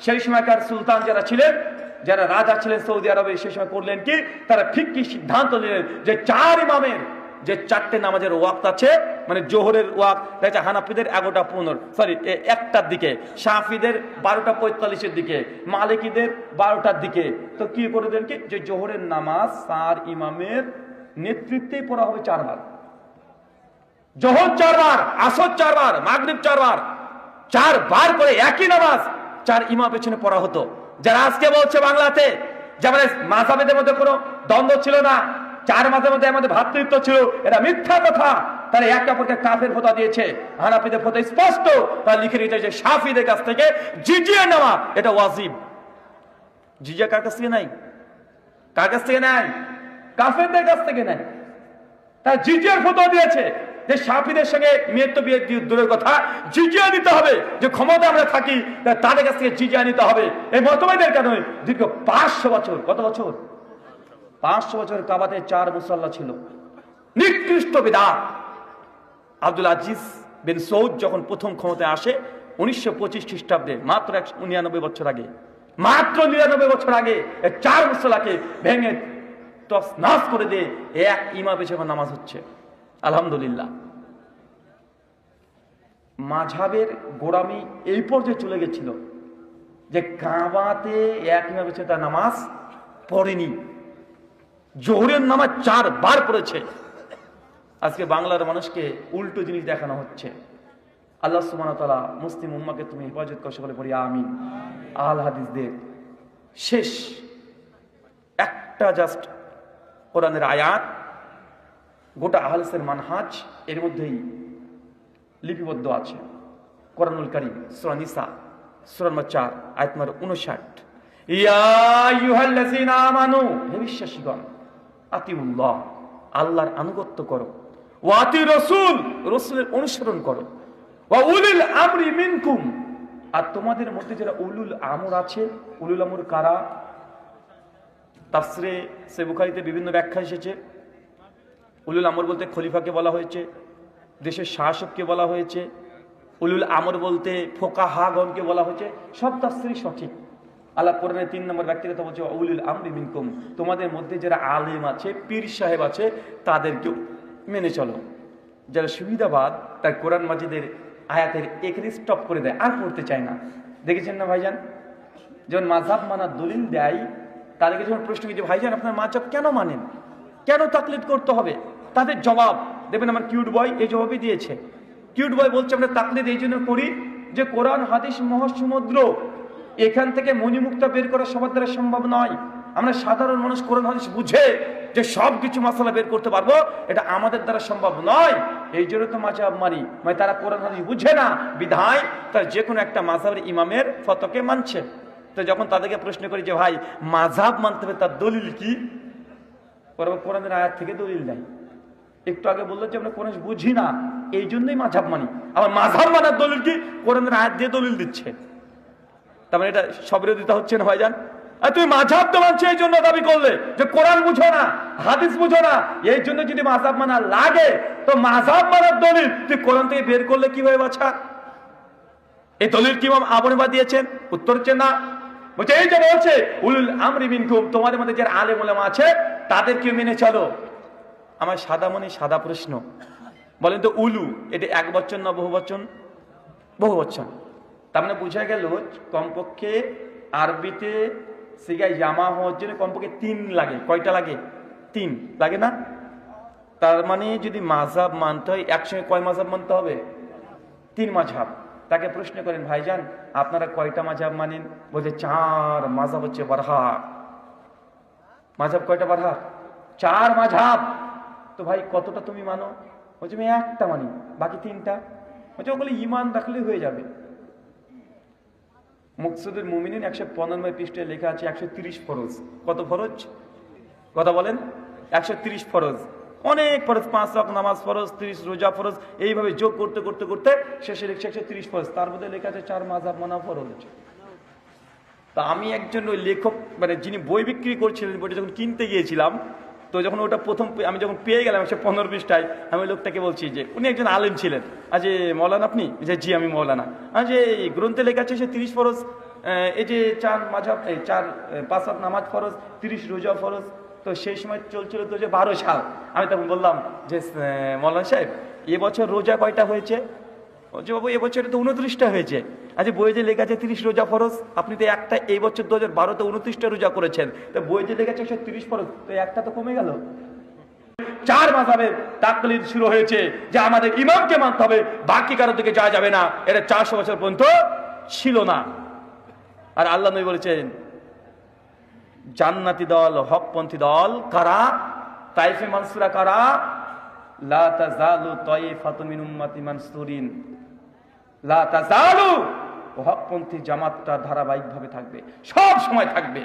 সেই সময়কার সুলতান যারা ছিলেন, যারা রাজা ছিলেন সৌদি আরবে, সেই সময় করলেন কি, তারা ফিকহি সিদ্ধান্ত নিলেন যে 4 ইমামের যে 4টে নামাজের ওয়াক্ত আছে, মানে জোহরের ওয়াক্ত দেখছে হানাফিদের 1টার দিকে, শাফিদের 12:45 দিকে, মালিকিদের 12টার দিকে। তো কি করে দেন কি, যে জোহরের নামাজ 4 ইমামের নেতৃত্বে পড়া হবে 4 বার, জোহর 4 বার, আসর 4 বার, মাগরিব 4 বার, 4 বার করে একই নামাজ 4 ইমাম পেছনে পড়া হতো। যারা আজকে বলছে বাংলাতে যেমন মাযহাবের মধ্যে কোনো দ্বন্দ্ব ছিল না, 4 মাযহাবের মধ্যে আমাদের ভ্রাতৃত্ব ছিল, এটা মিথ্যা কথা। তারা একে অপরকে কাফের ফতোয়া দিয়েছে। হানাফিদের ফতোয়া স্পষ্ট, তারা লিখে রেখেছে শাফিদের কাছ থেকে জিজিয়া নেওয়া এটা ওয়াজিব। জিজিয়া কার কাছ থেকে নাই? কার কাছ থেকে নেয়? কাফেরদের কাছ থেকে নেয়। তারা জিজিয়ার ফতোয়া দিয়েছে যে শাফিদের সঙ্গে মেয়ের তো বিয়ে দূরের কথা, জিজিয়া নিতে হবে। যে ক্ষমতা আমরা থাকি তাদের কাছ থেকে জিজিয়া নিতে হবে। এই মতবাদের কারণে দীর্ঘ 500 বছর, কত বছর? 500 বছর কাবাতে 4 মুসাল্লা ছিল। নিকৃষ্ট বিদআত, আব্দুল আজিজ বিন সৌদ যখন প্রথম ক্ষমতায় আসে 1925 খ্রিস্টাব্দে, মাত্র 99 বছর আগে, মাত্র 99 বছর আগে 4 মুসল্লাকে ভেঙে তছনছ করে দিয়ে এক ইমাম এসে নামাজ হচ্ছে। আলহামদুলিল্লাহ। মাঝহাবের গোড়ামি এই পর্যায়ে চলে গেছিল যে কাবাতে এক ইমাম এসে তার নামাজ পড়েনি, জোহরের নামাজ 4 বার পড়েছে। আজকে বাংলার মানুষকে উল্টো জিনিস দেখানো হচ্ছে। আল্লাহ সুবহানাহু ওয়া তাআলা মুসলিম উম্মাহকে তুমি হেফাজত কর, সকলে পড়ি আমিন। আহলে হাদিসদের শেষ একটা জাস্ট কোরআনের আয়াত, গোটা আহলে হাদিসের মানহাজ এর মধ্যেই লিপিবদ্ধ আছে। কোরআনুল কারীম সূরা নিসা সূরা নম্বর 4 আয়াত নম্বর 59, ইয়া আইয়ুহাল্লাযীনা আমানু, হে বিশ্বাসীগণ, আতিউল্লাহ, আল্লাহর আনুগত্য করো, ওয়া আতি রাসূল, রাসূলের অনুসরণ করো, ওয়া উলিল আমরি মিনকুম, আর তোমাদের মধ্যে যারা উলুল আমর আছে। উলুল আমর কারা? তাফসিরে সহিহ বুখারীতে বিভিন্ন ব্যাখ্যা এসেছে। উলুল আমর বলতে খলিফাকে বলা হয়েছে, দেশের শাসককে বলা হয়েছে। উলুল আমর বলতে ফোকাহাগণকে বলা হয়েছে। সব তাফসিরই সঠিক। আল্লাহ কোরআনে 3 নম্বর ব্যক্তিগত বলছে উলুল আমরি মিনকুম, তোমাদের মধ্যে যারা আলেম আছে, পীর সাহেব আছে, তাদেরকেও মেনে চলো। যারা সুবিধাবাদ তার কোরআন মাজিদের আয়াতের এখানে স্টপ করে দেয়, আর পড়তে চায় না। দেখেছেন না ভাইজান? যখন মাযহাব মানার দলিল দেয়, তাদেরকে যখন প্রশ্ন কি যে ভাইজান আপনার মাযহাব কেন মানেন, কেন তাকলিদ করতে হবে, তাদের জবাব দেবেন আমার কিউট বয় এই জবাবই দিয়েছে। কিউট বয় বলছে আমরা তাকলিদ এই জন্য করি যে কোরআন হাদিস মহাসমুদ্র, এখান থেকে মণিমুক্তা বের করা সবার দ্বারা সম্ভব নয়। আমরা সাধারণ মানুষ কোরআন হাদিস বুঝে যে সব কিছু মাসালা বের করতে পারবো, এটা আমাদের দ্বারা সম্ভব নয়। এই জন্য তো মাযহাব মানি, মানে তারা কোরআন হাদিস বুঝে না, বিধায় তার যে কোনো একটা মাযহাবের ইমামের ফতোয়াকে মানছে। তো যখন তাদেরকে প্রশ্ন করি যে ভাই মাযহাব মানতে হবে তার দলিল কি, কোরআনের আয়াত থেকে দলিল নাই। একটু আগে বললো যে আমরা কোরআন বুঝি না, এই জন্যই মাযহাব মানি। আবার মাযহাব মানার দলিল কি? কোরআনের আয়াত দিয়ে দলিল দিচ্ছে। তার মানে এটা সবিরোধিতা হচ্ছে না ভাইজান? আর তুমি মাযহাব তো মানছো এই জন্য দাবি করলে যে কোরআন বুঝো না, হাদিস বুঝো না, এই জন্য যদি মাযহাব মানা লাগে তো মাযহাব মানার দলিল তুই কোরআন থেকে বের করলে কিভাবে বাছা? এই দলিল কি ইমাম আবু হানিফা দিয়েছেন? উত্তর হচ্ছে না। বলছে এই যে বলছে উলুল আমরি মিনকুম, তোমাদের মধ্যে যারা আলেম ওলামা আছে তাদেরকে মেনে চলো। আমার সাদা মনে সাদা প্রশ্ন, বলেন তো উলু এটা এক বচন না বহু বচন? বহু বচন। তার মানে বোঝা গেল কমপক্ষে আরবিতে সিগায় জামা হওয়ার জন্য কমপক্ষে 3 লাগে। কয়টা লাগে? 3 লাগে না? তার মানে যদি মাযহাব মানতে হয় একসঙ্গে কয় মাযহাব মানতে হবে? 3 মাযহাব। তাকে প্রশ্ন করেন ভাইজান আপনারা কয়টা মাযহাব মানেন? বলছে 4 মাযহাব হচ্ছে বারহা। মাযহাব কয়টা বারহা? 4 মাযহাব। তো ভাই কতটা তুমি মানো? বলছে আমি একটা মানি, বাকি 3টা। বলছে ওগুলো ঈমান রাখলে হয়ে যাবে। মুকসুদুল মুমিনিন 195 পৃষ্ঠায় লেখা আছে 130 ফরজ। কত ফরজ? কথা বলেন। 130 ফরজ, অনেক ফরজ, 5 ওয়াক্ত নামাজ ফরজ, 30 রোজা ফরজ, এইভাবে যোগ করতে করতে করতে শেষে লেখছে 130 ফরজ। তার মধ্যে লেখা আছে 4 মাযহাব মানা ফরজ। তা আমি একজন ওই লেখক, মানে যিনি বই বিক্রি করছিলেন, বইটা যখন কিনতে গিয়েছিলাম, তো যখন ওটা প্রথম আমি যখন পেয়ে গেলাম 115 পৃষ্ঠায়, আমি লোকটাকে বলছি যে উনি একজন আলেম ছিলেন, আজ মৌলানা আপনি? যে জি আমি মৌলানা। আজ এই গ্রন্থে লেখা আছে 30 ফরজ, এই যে 4 মাযহাব, 5 ওয়াক্ত নামাজ ফরজ, 30 রোজা ফরজ। তো সেই সময় চলছিল তো যে 12 সাল। আমি তখন বললাম যে মৌলানা সাহেব এবছর রোজা কয়টা হয়েছে? বলছে বাবু এবছর তো 29টা হয়েছে। আচ্ছা বইয়ে যে লেখা আছে 30 রোজা ফরজ, আপনি তো একটা এই বছর 2012-তে 29টা রোজা করেছেন, তো বইয়ে যে লেখা আছে 130 ফরজ, তো একটা তো কমে গেল। 4 মাযহাবের তাকলিদ শুরু হয়েছে যে আমাদের ইমামকে মানতে হবে, বাকি কারোর দিকে যাওয়া যাবে না। এটা 400 বছর পর্যন্ত ছিল না। আর আল্লাহ নবী বলেছেন জান্নাতি দল, হকপন্থী দল কারা? তাইফে মানসুরা কারা? লা তাজালু তাইফাতুম মিন উম্মতি মানসুরিন, লা তাজালু, হকপন্থী জামাতটা ধারাবাহিকভাবে থাকবে, সব সময় থাকবে।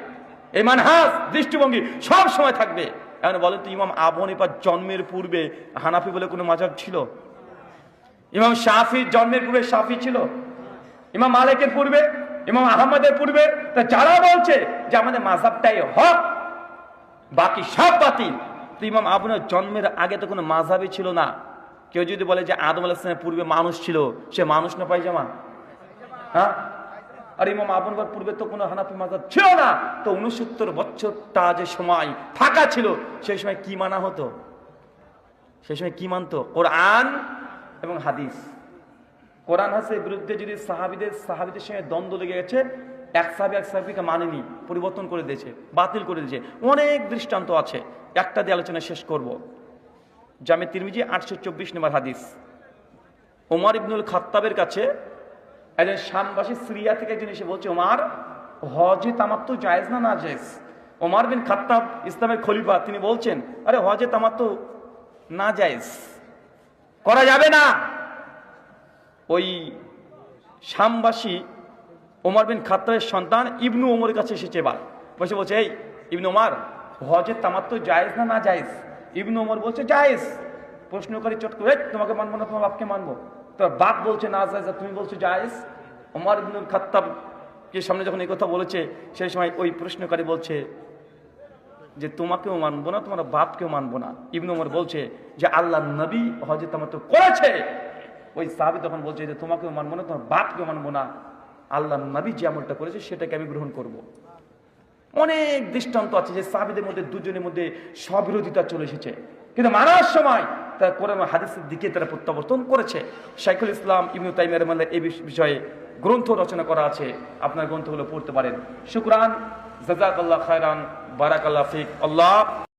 এই মানহাজ দৃষ্টিভঙ্গি সব সময় থাকবে। এখন বলেন তো ইমাম আবু হানিফার জন্মের পূর্বে হানাফি বলে কোনো মাযহাব ছিল? ইমাম শাফির জন্মের পূর্বে শাফি ছিল? ইমাম মালিকের পূর্বে, ইমাম আহমদের পূর্বে? তা যারা বলছে যে আমাদের মাযহাবটাই হক, বাকি সব বাতিল, তো ইমাম আবু হানিফার জন্মের আগে তো কোনো মাযহাবই ছিল না। কেউ যদি বলে যে আদম আলাইহিস সালামের পূর্বে মানুষ ছিল, সে মানুষ না পায়জামা? হ্যাঁ, আর ইমাম আবু হানিফার পূর্বে তো কোনো হানাফি মাযহাব ছিল না, তো 69 বছরটা যে সময় ফাঁকা ছিল, সেই সময় কি মানা হতো? সেই সময় কি মানতো? কোরআন এবং হাদিস। কোরআন হাদিসের বিরুদ্ধে যদি সাহাবীদের সঙ্গে দ্বন্দ্ব লেগে গেছে, এক সাহাবীকে মানেনি, পরিবর্তন করে দিয়েছে, বাতিল করে দিয়েছে, অনেক দৃষ্টান্ত আছে। একটা দিয়ে আলোচনা শেষ করব। জামে তিরমিজি 824 নম্বর হাদিস। ওমর ইবনুল খাত্তাবের কাছে একজন শামবাসী সিরিয়া থেকে একজন এসে বলছে, ওমর, হজে তামাত্তু জায়েজ না নাজায়েজ? ওমর বিন খাত্তাব ইসলামের খলিফা, তিনি বলছেন, আরে হজে তামাত্তু নাজায়েজ, করা যাবে না। ওই শামবাসী ওমর বিন খাত্তাবের সন্তান ইবনু ওমরের কাছে এসেছে, এবার বলছে, এই ইবনু ওমর, হজে তামাত্তু জায়েজ না নাজায়েজ? ইবনু ওমর বলছে জায়েজ। প্রশ্নকারী চট করে, তোমাকে মানবো না, তোমার বাপকে মানবো? তোর বাপ বলছে না জায়েজ, তুমি বলছো জায়েজ। ওমর ইবনুল খাত্তাবকে সামনে যখন এই কথা বলেছে, সেই সময় ওই প্রশ্নকারী বলছে যে তোমাকেও মানবো না, তোমার বাপকেও মানবো না। ইবনু ওমর বলছে যে আল্লাহ নবী হজে তামাত্তু করেছে। ওই সাহাবী তখন বলছে যে তোমাকেও মানবো না, তোমার বাপকেও মানবো না, আল্লাহ নবী যে আমলটা করেছে সেটাকে আমি গ্রহণ করব। অনেক দৃষ্টান্ত আছে যে সাহাবীদের মধ্যে দুজনের মধ্যে স্ববিরোধিতা চলে এসেছে, কিন্তু মানার সময় তারা কোরআন ও হাদিসের দিকে তারা প্রত্যাবর্তন করেছে। শাইখুল ইসলাম ইবনে তাইমিয়া রাহিমাহুল্লাহ এই বিষয়ে গ্রন্থ রচনা করা আছে, আপনার গ্রন্থগুলো পড়তে পারেন। শুকরান, জাযাকাল্লাহ খায়রান, বারাকাল্লাহ ফিক। আল্লাহ